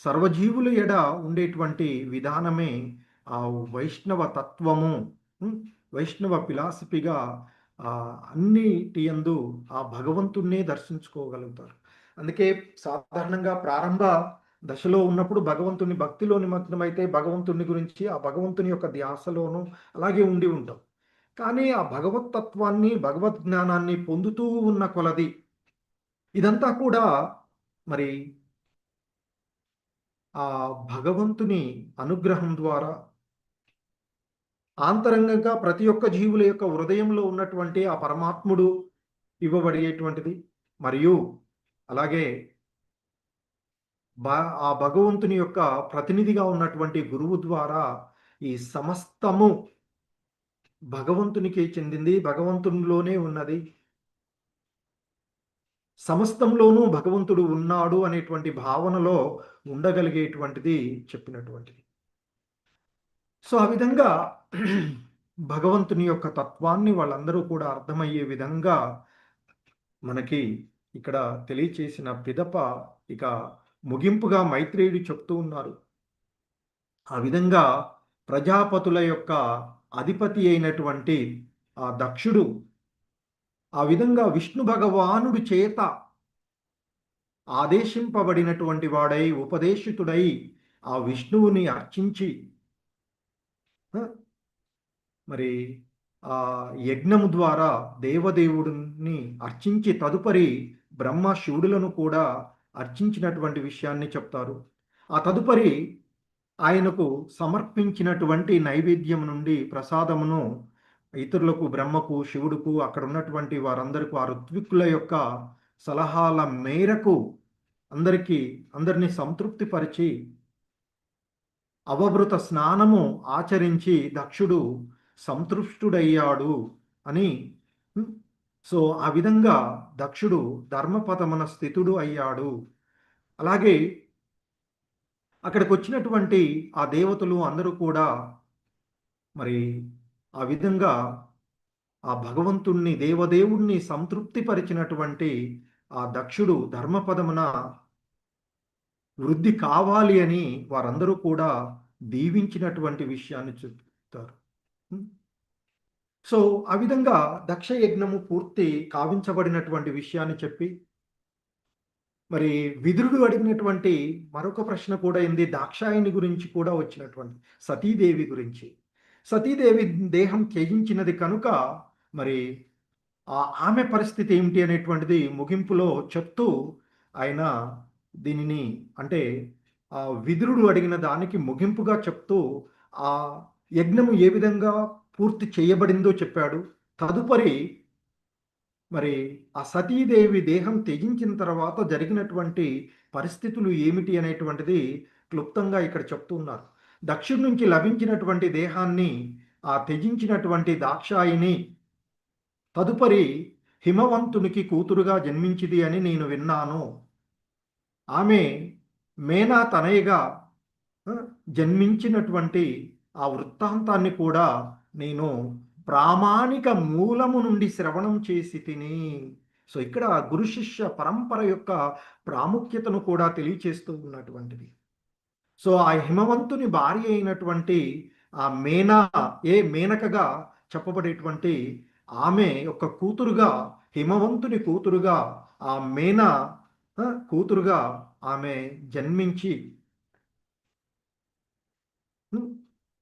సర్వజీవుల ఎడ ఉండేటువంటి విధానమే ఆ వైష్ణవ తత్వము, వైష్ణవ ఫిలాసఫీగా అన్నిటి యందు ఆ భగవంతుణ్ణే దర్శించుకోగలుగుతారు. అందుకే సాధారణంగా ప్రారంభ దశలో ఉన్నప్పుడు భగవంతుని భక్తిలో నిమగ్నమైతే భగవంతుని గురించి ఆ భగవంతుని యొక్క ధ్యాసలోనూ అలాగే ఉండి ఉంటాం. కానీ ఆ భగవతత్వాన్ని, భగవద్ జ్ఞానాన్ని పొందుతూ ఉన్న కొలది ఇదంతా కూడా మరి ఆ భగవంతుని అనుగ్రహం ద్వారా ఆంతరంగంగా ప్రతి ఒక్క జీవుల యొక్క హృదయంలో ఉన్నటువంటి ఆ పరమాత్ముడు ఇవ్వబడేటువంటిది. మరియు అలాగే ఆ భగవంతుని యొక్క ప్రతినిధిగా ఉన్నటువంటి గురువు ద్వారా ఈ సమస్తము భగవంతునికే చెందింది, భగవంతునిలోనే ఉన్నది, సమస్తంలోనూ భగవంతుడు ఉన్నాడు అనేటువంటి భావనలో ఉండగలిగేటువంటిది చెప్పినటువంటిది. సో ఆ విధంగా భగవంతుని యొక్క తత్వాన్ని వాళ్ళందరూ కూడా అర్థమయ్యే విధంగా మనకి ఇక్కడ తెలియచేసిన పిదప ఇక ముగింపుగా మైత్రేయుడు చెప్తూ ఉన్నారు. ఆ విధంగా ప్రజాపతుల యొక్క అధిపతి అయినటువంటి ఆ దక్షుడు ఆ విధంగా విష్ణు భగవానుడి చేత ఆదేశింపబడినటువంటి వాడై, ఉపదేశితుడై ఆ విష్ణువుని అర్చించి మరి ఆ యజ్ఞము ద్వారా దేవదేవుడిని అర్చించి తదుపరి బ్రహ్మ శివుడులను కూడా అర్చించినటువంటి విషయాన్ని చెప్తారు. ఆ తదుపరి ఆయనకు సమర్పించినటువంటి నైవేద్యం నుండి ప్రసాదమును ఇతరులకు, బ్రహ్మకు, శివుడుకు, అక్కడ ఉన్నటువంటి వారందరికీ, ఆ ఋత్విక్కుల యొక్క సలహాల మేరకు అందరినీ సంతృప్తిపరిచి అవభృత స్నానము ఆచరించి దక్షుడు సంతృష్టుడయ్యాడు అని. సో ఆ విధంగా దక్షుడు ధర్మపదమున స్థితుడు అయ్యాడు. అలాగే అక్కడికి వచ్చినటువంటి ఆ దేవతలు అందరూ కూడా మరి ఆ విధంగా ఆ భగవంతుణ్ణి, దేవదేవుణ్ణి సంతృప్తిపరిచినటువంటి ఆ దక్షుడు ధర్మపదమున వృద్ధి కావాలి అని వారందరూ కూడా దీవించినటువంటి విషయాన్ని చెప్తారు. సో ఆ విధంగా దక్ష యజ్ఞము పూర్తి కావించబడినటువంటి విషయాన్ని చెప్పి మరి విదురుడు అడిగినటువంటి మరొక ప్రశ్న కూడా ఏంది, దాక్షాయిని గురించి కూడా వచ్చినటువంటి సతీదేవి గురించి. సతీదేవి దేహం త్యజించినది కనుక మరి ఆమె పరిస్థితి ఏమిటి అనేటువంటిది ముగింపులో చెప్తూ ఆయన దీనిని, అంటే ఆ విదురుడు అడిగిన దానికి ముగింపుగా చెప్తూ ఆ యజ్ఞము ఏ విధంగా పూర్తి చేయబడిందో చెప్పాడు. తదుపరి మరి ఆ సతీదేవి దేహం త్యజించిన తర్వాత జరిగినటువంటి పరిస్థితులు ఏమిటి అనేటువంటిది క్లుప్తంగా ఇక్కడ చెప్తూ ఉన్నారు. దక్షుడి నుంచి లభించినటువంటి దేహాన్ని ఆ త్యజించినటువంటి దాక్షాయిని తదుపరి హిమవంతునికి కూతురుగా జన్మించింది అని నేను విన్నాను. ఆమె మేనా తనయగా జన్మించినటువంటి ఆ వృత్తాంతాన్ని కూడా నేను ప్రామాణిక మూలము నుండి శ్రవణం చేసి తిని. సో ఇక్కడ గురు శిష్య పరంపర యొక్క ప్రాముఖ్యతను కూడా తెలియచేస్తూ ఉన్నటువంటిది. సో ఆ హిమవంతుని భార్య అయినటువంటి ఆ మేనకగా చెప్పబడేటువంటి ఆమె యొక్క కూతురుగా, హిమవంతుని కూతురుగా, ఆ కూతురుగా ఆమె జన్మించి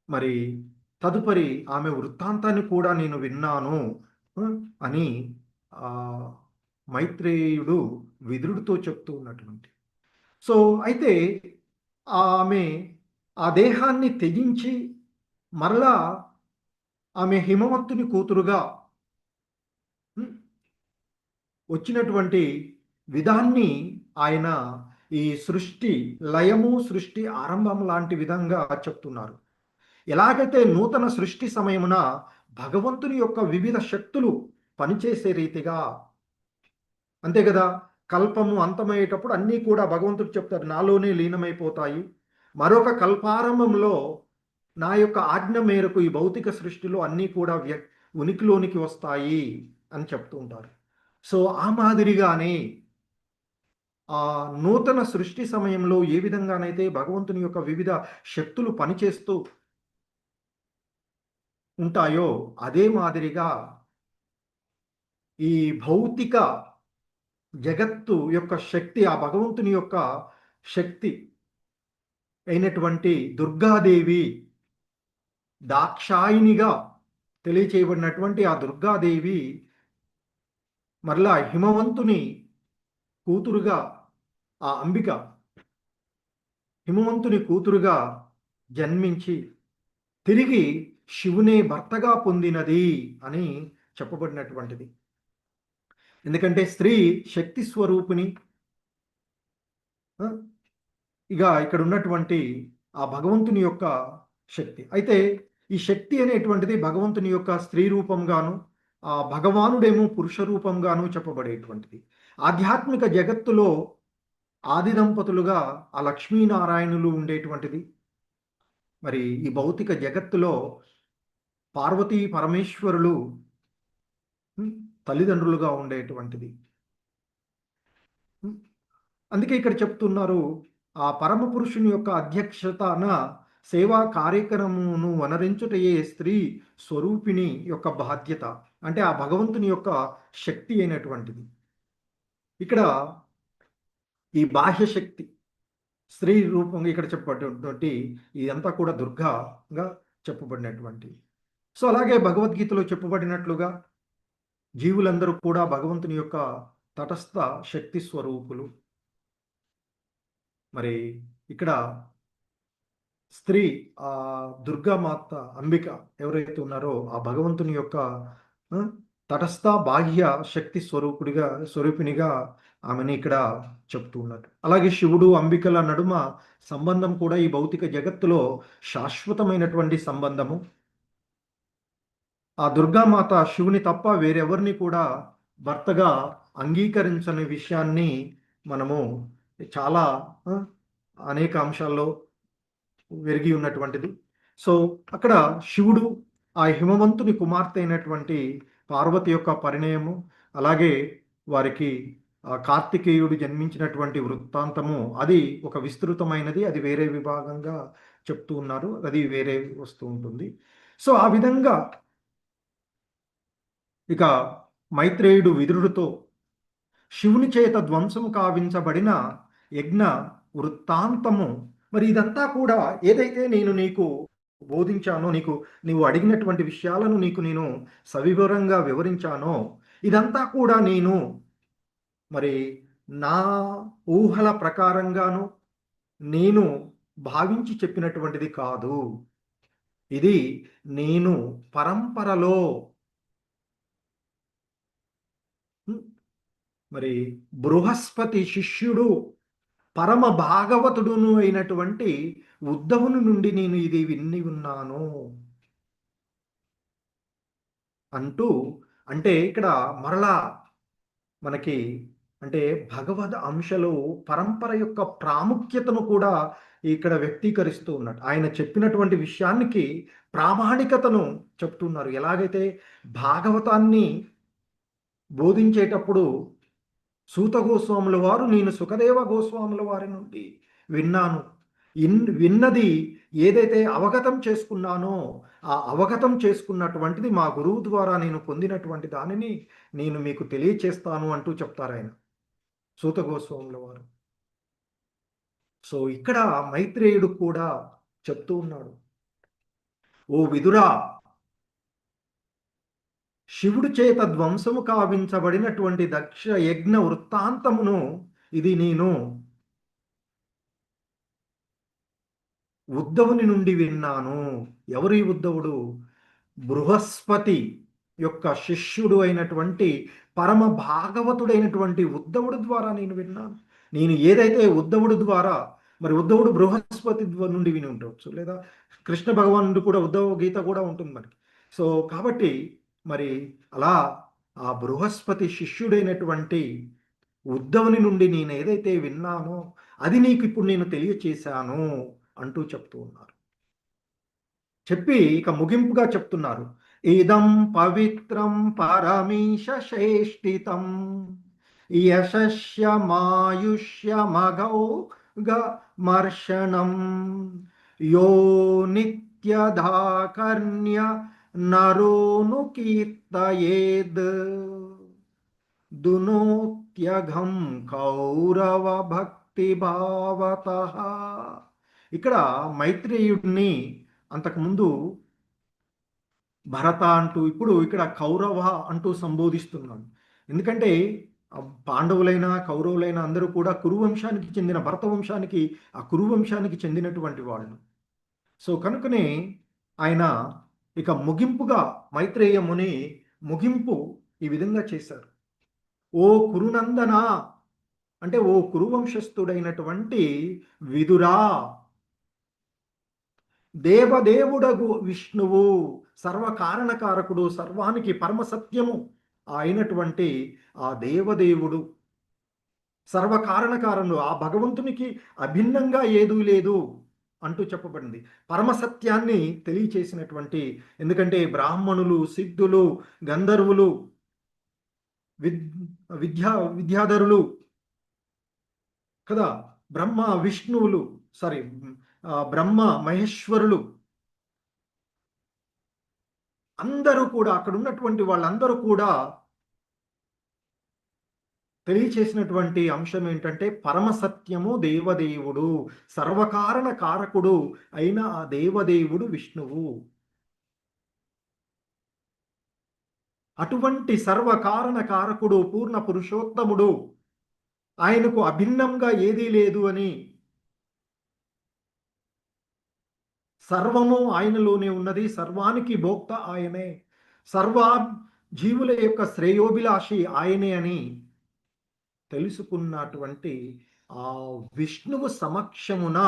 మరి తదుపరి ఆమె వృత్తాంతాన్ని కూడా నేను విన్నాను అని మైత్రేయుడు విదురుడితో చెప్తూ ఉన్నటువంటి. సో అయితే ఆమె ఆ దేహాన్ని త్యజించి మరలా ఆమె హిమవంతుని కూతురుగా వచ్చినటువంటి విధాన్ని ఆయన ఈ సృష్టి లయము, సృష్టి ఆరంభం లాంటి విధంగా చెప్తున్నారు. ఎలాగైతే నూతన సృష్టి సమయమున భగవంతుని యొక్క వివిధ శక్తులు పనిచేసే రీతిగా, అంతే కదా, కల్పము అంతమయ్యేటప్పుడు అన్నీ కూడా భగవంతుడు చెప్తారు నాలోనే లీనమైపోతాయి, మరొక కల్పారంభంలో నా యొక్క ఆజ్ఞ మేరకు ఈ భౌతిక సృష్టిలో అన్నీ కూడా ఉనికిలోనికి వస్తాయి అని చెప్తూ ఉంటారు. సో ఆ మాదిరిగానే ఆ నూతన సృష్టి సమయంలో ఏ విధంగానైతే భగవంతుని యొక్క వివిధ శక్తులు పనిచేస్తూ ఉంటాయో అదే మాదిరిగా ఈ భౌతిక జగత్తు యొక్క శక్తి, ఆ భగవంతుని యొక్క శక్తి అయినటువంటి దుర్గాదేవి, దాక్షాయినిగా తెలియచేయబడినటువంటి ఆ దుర్గాదేవి మరలా హిమవంతుని కూతురుగా, ఆ అంబిక హిమవంతుని కూతురుగా జన్మించి తిరిగి శివునే భర్తగా పొందినది అని చెప్పబడినటువంటిది. ఎందుకంటే స్త్రీ శక్తి స్వరూపిణి. ఇక ఇక్కడ ఉన్నటువంటి ఆ భగవంతుని యొక్క శక్తి. అయితే ఈ శక్తి అనేటువంటిది భగవంతుని యొక్క స్త్రీ రూపంగాను, ఆ భగవానుడేమో పురుష రూపంగాను చెప్పబడేటువంటిది. ఆధ్యాత్మిక జగత్తులో ఆది దంపతులుగా ఆ లక్ష్మీనారాయణులు ఉండేటువంటిది. మరి ఈ భౌతిక జగత్తులో పార్వతీ పరమేశ్వరులు తల్లిదండ్రులుగా ఉండేటువంటిది. అందుకే ఇక్కడ చెప్తున్నారు ఆ పరమ పురుషుని యొక్క అధ్యక్షతన సేవా కార్యక్రమమును వనరించుటయే స్త్రీ స్వరూపిణి యొక్క బాధ్యత. అంటే ఆ భగవంతుని యొక్క శక్తి అయినటువంటిది. ఇక్కడ ఈ బాహ్య శక్తి స్త్రీ రూపంగా ఇక్కడ చెప్పబడినటువంటి ఇదంతా కూడా దుర్గాగా చెప్పబడినటువంటి. సో అలాగే భగవద్గీతలో చెప్పబడినట్లుగా జీవులందరూ కూడా భగవంతుని యొక్క తటస్థ శక్తి స్వరూపులు. మరి ఇక్కడ స్త్రీ ఆ దుర్గామాత అంబిక ఎవరైతే ఉన్నారో ఆ భగవంతుని యొక్క తటస్థ బాహ్య శక్తి స్వరూపిణిగా ఆమెని ఇక్కడ చెప్తూ ఉన్నారు. అలాగే శివుడు అంబికల నడుమ సంబంధం కూడా ఈ భౌతిక జగత్తులో శాశ్వతమైనటువంటి సంబంధము. ఆ దుర్గామాత శివుని తప్ప వేరెవరిని కూడా భర్తగా అంగీకరించని విషయాన్ని మనము చాలా అనేక అంశాల్లో వెరిగి ఉన్నటువంటిది. సో అక్కడ శివుడు ఆ హిమవంతుని కుమార్తె అయినటువంటి పార్వతి యొక్క పరిణయము, అలాగే వారికి కార్తికేయుడు జన్మించినటువంటి వృత్తాంతము, అది ఒక విస్తృతమైనది, అది వేరే విభాగంగా చెప్తూ ఉన్నారు, అది వేరే వస్తూ ఉంటుంది. సో ఆ విధంగా ఇక మైత్రేయుడు విదురుడితో శివుని చేత ధ్వంసము కావించబడిన యజ్ఞ వృత్తాంతము, మరి ఇదంతా కూడా ఏదైతే నేను నీకు బోధించానో, నీవు అడిగినటువంటి విషయాలను నేను సవివరంగా వివరించానో, ఇదంతా కూడా నేను మరి నా ఊహల ప్రకారంగాను నేను భావించి చెప్పినటువంటిది కాదు. ఇది నేను పరంపరలో మరి బృహస్పతి శిష్యుడు పరమ భాగవతుడును అయినటువంటి ఉద్ధవుని నుండి నేను ఇది విన్ని ఉన్నాను అంటూ, అంటే ఇక్కడ మరలా మనకి అంటే భగవద్ అంశలో పరంపర యొక్క ప్రాముఖ్యతను కూడా ఇక్కడ వ్యక్తీకరిస్తూ ఉన్నాడు. ఆయన చెప్పినటువంటి విషయానికి ప్రామాణికతను చెప్తున్నారు. ఎలాగైతే భాగవతాన్ని బోధించేటప్పుడు సూత గోస్వాముల వారు నేను సుఖదేవ గోస్వాముల వారి నుండి విన్నాను, విన్నది ఏదైతే అవగతం చేసుకున్నానో ఆ అవగతం చేసుకున్నటువంటిది మా గురువు ద్వారా నేను పొందినటువంటి దానిని నేను మీకు తెలియచేస్తాను అంటూ చెప్తారు ఆయన సూత గోస్వాముల వారు. సో ఇక్కడ మైత్రేయుడు కూడా చెప్తూ ఉన్నాడు, ఓ విదురా, శివుడి చేత ధ్వంసము కావించబడినటువంటి దక్ష యజ్ఞ వృత్తాంతమును ఇది నేను ఉద్ధవుని నుండి విన్నాను. ఎవరు ఈ ఉద్ధవుడు? బృహస్పతి యొక్క శిష్యుడు అయినటువంటి పరమ భాగవతుడైనటువంటి ఉద్ధవుడు ద్వారా నేను విన్నాను. నేను ఏదైతే ఉద్ధవుడు ద్వారా, మరి ఉద్ధవుడు బృహస్పతి నుండి విని ఉండవచ్చు, లేదా కృష్ణ భగవానుడు కూడా ఉద్ధవ గీత కూడా ఉంటుంది మనకి. సో కాబట్టి మరి అలా ఆ బృహస్పతి శిష్యుడైనటువంటి ఉద్ధవుని నుండి నేను ఏదైతే విన్నానో అది నీకు ఇప్పుడు నేను తెలియచేశాను అంటూ చెప్తూ ఉన్నారు. చెప్పి ఇక ముగింపుగా చెప్తున్నారు, ఇదం పవిత్రం పరమీశ శ్రేష్ఠితం యశస్యమాయుష్యమగౌగమర్షణం యో నిత్యధాకర్ణ్య నరోను కీర్తయేద్ దునోత్యఘం కౌరవ భక్తి భావతః. ఇక్కడ మైత్రేయుడిని అంతకుముందు భరత అంటూ, ఇప్పుడు ఇక్కడ కౌరవ అంటూ సంబోధిస్తున్నాడు. ఎందుకంటే పాండవులైనా కౌరవులైనా అందరూ కూడా కురువంశానికి చెందిన, భరత వంశానికి ఆ కురువంశానికి చెందినటువంటి వాళ్ళు. సో కనుకనే ఆయన ఇక ముగింపుగా మైత్రేయ ముని ముగింపు ఈ విధంగా చేశారు, ఓ కురునందన, అంటే ఓ కురువంశస్థుడైనటువంటి విదురా, దేవదేవుడగు విష్ణువు, సర్వకారణకారకుడు, సర్వానికి పరమసత్యము అయినటువంటి ఆ దేవదేవుడు, సర్వకారణకారణుడు, ఆ భగవంతునికి అభిన్నంగా ఏదూ లేదు అంటూ చెప్పబడింది. పరమసత్యాన్ని తెలియచేసినటువంటి, ఎందుకంటే బ్రాహ్మణులు, సిద్ధులు, గంధర్వులు, విద్యాధరులు కదా, బ్రహ్మ విష్ణువులు సారీ బ్రహ్మ మహేశ్వరులు అందరూ కూడా, అక్కడ ఉన్నటువంటి వాళ్ళందరూ కూడా తెలియచేసినటువంటి అంశం ఏంటంటే పరమసత్యము దేవదేవుడు, సర్వకారణ కారకుడు అయిన ఆ దేవదేవుడు విష్ణువు. అటువంటి సర్వకారణ కారకుడు పూర్ణ పురుషోత్తముడు, ఆయనకు అభిన్నంగా ఏదీ లేదు అని, సర్వము ఆయనలోనే ఉన్నది, సర్వానికి భోక్త ఆయనే, సర్వ జీవుల యొక్క శ్రేయోభిలాషి ఆయనే అని తెలుసుకున్నటువంటి ఆ విష్ణువు సమక్షమున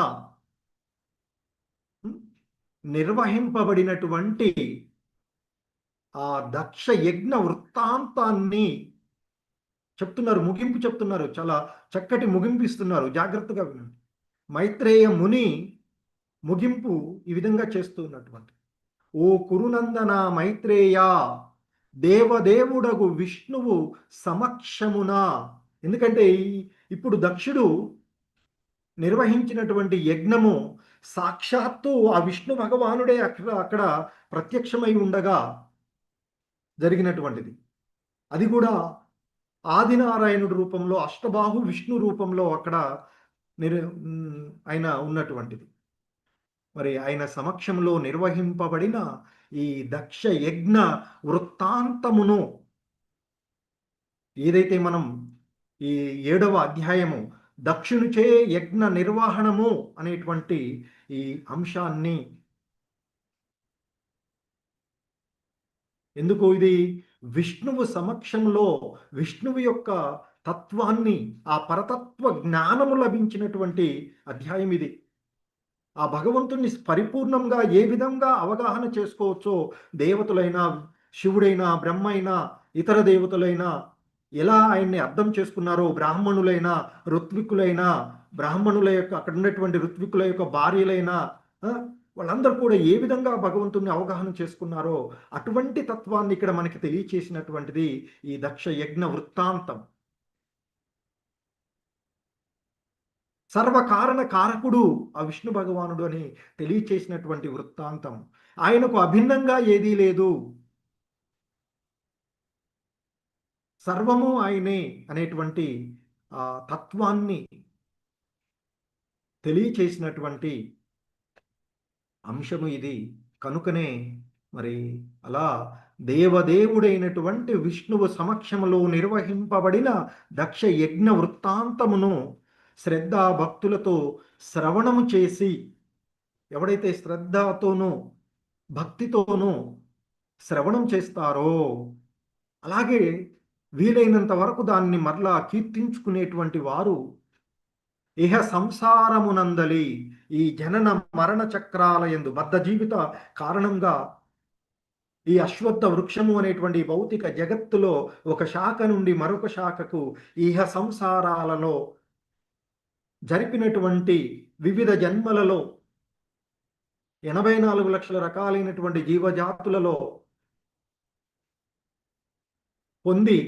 నిర్వహింపబడినటువంటి ఆ దక్ష యజ్ఞ వృత్తాంతాన్ని చెప్తున్నారు, ముగింపు చెప్తున్నారు, చాలా చక్కటి ముగింపు ఇస్తున్నారు. జాగ్రత్తగా వినండి. మైత్రేయ ముని ముగింపు ఈ విధంగా చేస్తున్నటువంటి, ఓ కురునందన మైత్రేయ, దేవదేవుడగు విష్ణువు సమక్షమున. ఎందుకంటే ఇప్పుడు దక్షుడు నిర్వహించినటువంటి యజ్ఞము సాక్షాత్తు ఆ విష్ణు భగవానుడే అక్కడ ప్రత్యక్షమై ఉండగా జరిగినటువంటిది. అది కూడా ఆదినారాయణుడి రూపంలో, అష్టబాహు విష్ణు రూపంలో అక్కడ ఆయన ఉన్నటువంటిది. మరి ఆయన సమక్షంలో నిర్వహింపబడిన ఈ దక్ష యజ్ఞ వృత్తాంతమును ఏదైతే మనం ఈ 7వ అధ్యాయము దక్షునిచే యజ్ఞ నిర్వహణము అనేటువంటి ఈ అంశాన్ని, ఎందుకు ఇది విష్ణువు సమక్షంలో విష్ణువు యొక్క తత్వాన్ని, ఆ పరతత్వ జ్ఞానము లభించినటువంటి అధ్యాయం ఇది. ఆ భగవంతుణ్ణి పరిపూర్ణంగా ఏ విధంగా అవగాహన చేసుకోవచ్చో, దేవతలైనా, శివుడైనా, బ్రహ్మ అయినా, ఇతర దేవతలైనా ఎలా ఆయన్ని అర్థం చేసుకున్నారో, బ్రాహ్మణులైనా, ఋత్వికులైనా, బ్రాహ్మణుల యొక్క అక్కడ ఉన్నటువంటి ఋత్వికుల యొక్క భార్యలైనా వాళ్ళందరూ కూడా ఏ విధంగా భగవంతుణ్ణి అవగాహన చేసుకున్నారో అటువంటి తత్వాన్ని ఇక్కడ మనకి తెలియచేసినటువంటిది ఈ దక్ష యజ్ఞ వృత్తాంతం. సర్వకారణ కారకుడు ఆ విష్ణు భగవానుడు అని తెలియచేసినటువంటి వృత్తాంతం. ఆయనకు అభిన్నంగా ఏదీ లేదు, సర్వము ఆయనే అనేటువంటి ఆ తత్వాన్ని తెలియచేసినటువంటి అంశము ఇది. కనుకనే మరి అలా దేవదేవుడైనటువంటి విష్ణువు సమక్షములో నిర్వహింపబడిన దక్ష యజ్ఞ వృత్తాంతమును శ్రద్ధా భక్తులతో శ్రవణము చేసి, ఎవడైతే శ్రద్ధతోనూ భక్తితోనూ శ్రవణం చేస్తారో, అలాగే వీలైనంత వరకు దాన్ని మరలా కీర్తించుకునేటువంటి వారు ఇహ సంసారమునందలి ఈ జనన మరణ చక్రాల యందు బద్ధ జీవిత కారణంగా ఈ అశ్వత్థ వృక్షము అనేటువంటి భౌతిక జగత్తులో ఒక శాఖ నుండి మరొక శాఖకు ఇహ సంసారాలలో జరిపినటువంటి వివిధ జన్మలలో 84 లక్షల రకాలైనటువంటి జీవజాతులలో పొంది,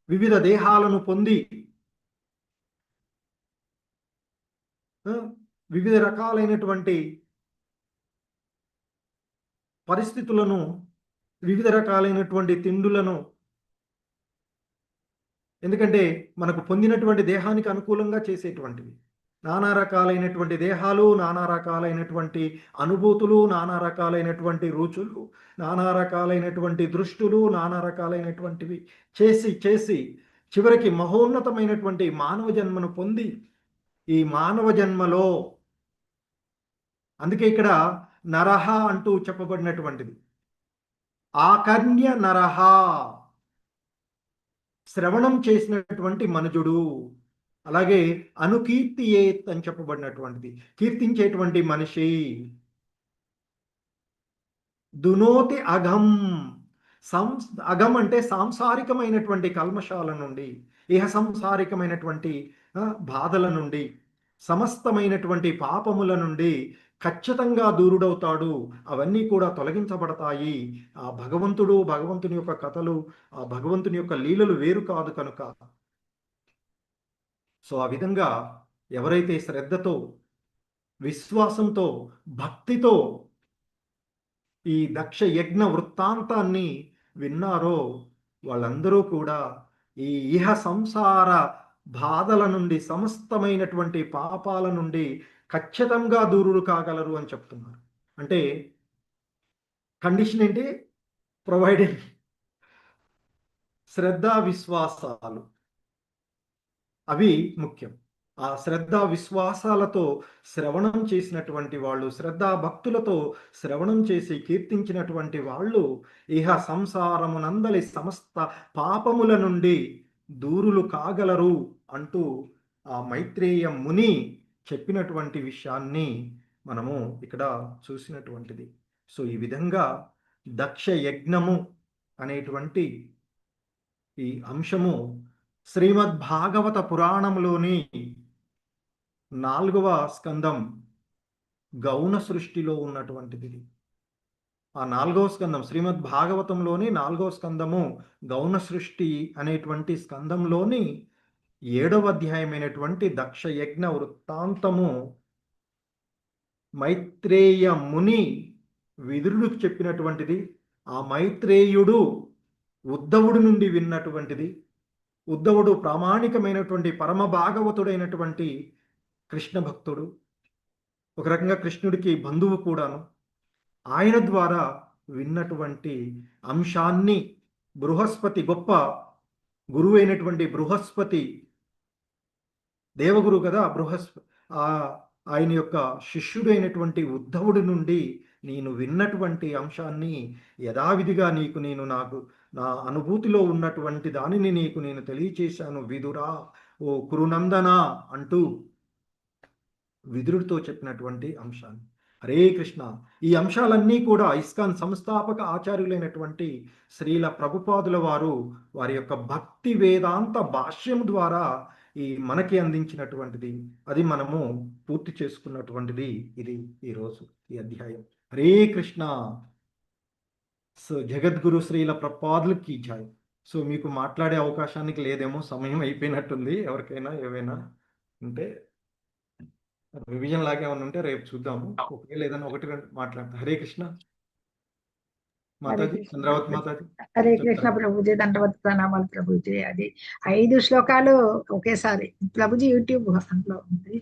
వివిధ దేహాలను పొంది, వివిధ రకాలైనటువంటి పరిస్థితులను, వివిధ రకాలైనటువంటి తిండులను, ఎందుకంటే మనకు పొందినటువంటి దేహానికి అనుకూలంగా చేసేటువంటివి, నానా రకాలైనటువంటి దేహాలు, నానా రకాలైనటువంటి అనుభూతులు, నానా రకాలైనటువంటి రుచులు, నానా రకాలైనటువంటి దృష్టులు, నానా రకాలైనటువంటివి చేసి చేసి చివరికి మహోన్నతమైనటువంటి మానవ జన్మను పొంది, ఈ మానవ జన్మలో, అందుకే ఇక్కడ నరహ అంటూ చెప్పబడినటువంటిది, ఆకర్ణ్య నరహ, శ్రవణం చేసినటువంటి మనుజుడు, అలాగే అనుకీర్తియేత్ అని చెప్పబడినటువంటిది, కీర్తించేటువంటి మనిషి, దునోతి అఘం, అఘం అంటే సాంసారికమైనటువంటి కల్మషాల నుండి, ఇహ సంసారికమైనటువంటి బాధల నుండి, సమస్తమైనటువంటి పాపముల నుండి ఖచ్చితంగా దూరుడవుతాడు. అవన్నీ కూడా తొలగించబడతాయి. ఆ భగవంతుడు, భగవంతుని యొక్క కథలు, ఆ భగవంతుని యొక్క లీలలు వేరు కాదు కనుక. సో ఆ విధంగా ఎవరైతే శ్రద్ధతో, విశ్వాసంతో, భక్తితో ఈ దక్ష యజ్ఞ వృత్తాంతాన్ని విన్నారో వాళ్ళందరూ కూడా ఈ ఇహ సంసార బాధల నుండి, సమస్తమైనటువంటి పాపాల నుండి ఖచ్చితంగా దూరులు కాగలరు అని చెప్తున్నారు. అంటే కండిషన్ ఏంటి? ప్రొవైడెడ్ శ్రద్ధ విశ్వాసాలు అవి ముఖ్యం. ఆ శ్రద్ధ విశ్వాసాలతో శ్రవణం చేసినటువంటి వాళ్ళు, శ్రద్ధా భక్తులతో శ్రవణం చేసి కీర్తించినటువంటి వాళ్ళు ఇహ సంసారమునందలి సమస్త పాపముల నుండి దూరులు కాగలరు అంటూ ఆ మైత్రేయ ముని చెప్పినటువంటి విషయాన్ని మనము ఇక్కడ చూసినటువంటిది. సో ఈ విధంగా దక్ష యజ్ఞము అనేటువంటి ఈ అంశము శ్రీమద్ భాగవత పురాణంలోని 4వ స్కందం గౌణ సృష్టిలో ఉన్నటువంటిది. ఆ 4వ స్కందం శ్రీమద్ భాగవతంలోని 4వ స్కందము గౌణ సృష్టి అనేటువంటి స్కందంలోని 7వ అధ్యాయమైనటువంటి దక్ష యజ్ఞ వృత్తాంతము మైత్రేయ ముని విదురుడికి చెప్పినటువంటిది. ఆ మైత్రేయుడు ఉద్ధవుడి నుండి విన్నటువంటిది. ఉద్ధవుడు ప్రామాణికమైనటువంటి పరమ భాగవతుడైనటువంటి కృష్ణ భక్తుడు, ఒక రకంగా కృష్ణుడికి బంధువు కూడాను. ఆయన ద్వారా విన్నటువంటి అంశాన్ని బృహస్పతి, గొప్ప గురువు అయినటువంటి బృహస్పతి, దేవగురు కదా ఆయన యొక్క శిష్యుడు అయినటువంటి ఉద్ధవుడి నుండి నేను విన్నటువంటి అంశాన్ని యథావిధిగా నాకు నా అనుభూతిలో ఉన్నటువంటి దానిని నేను తెలియచేశాను విదురా, ఓ కురునందన అంటూ విదురుడితో చెప్పినటువంటి అంశాన్ని. హరే కృష్ణ. ఈ అంశాలన్నీ కూడా ఇస్కాన్ సంస్థాపక ఆచార్యులైనటువంటి శ్రీల ప్రభుపాదుల వారు వారి యొక్క భక్తి వేదాంత భాష్యం ద్వారా మనకి అందించినటువంటిది. అది మనము పూర్తి చేసుకున్నటువంటిది ఇది ఈరోజు ఈ అధ్యాయం. హరే కృష్ణ. సో జగద్గురు శ్రీల ప్రభుపాదులకి జై. సో మీకు మాట్లాడే అవకాశానికి లేదేమో, సమయం అయిపోయినట్టుంది. ఎవరికైనా ఏవైనా ఉంటే రివిజన్ లాగా ఏమైనా ఉంటే రేపు చూద్దాము. ఒకవేళ ఏదైనా 1-2 మాట్లాడతా. హరే కృష్ణ మాతాజీ, చంద్రావతి మాతాజీ. హరే కృష్ణ ప్రభుజీ, దండవత్ ప్రణామాలు ప్రభుజీ. అది 5 శ్లోకాలు ఒకేసారి ప్రభుజీ యూట్యూబ్ అందులో ఉంది.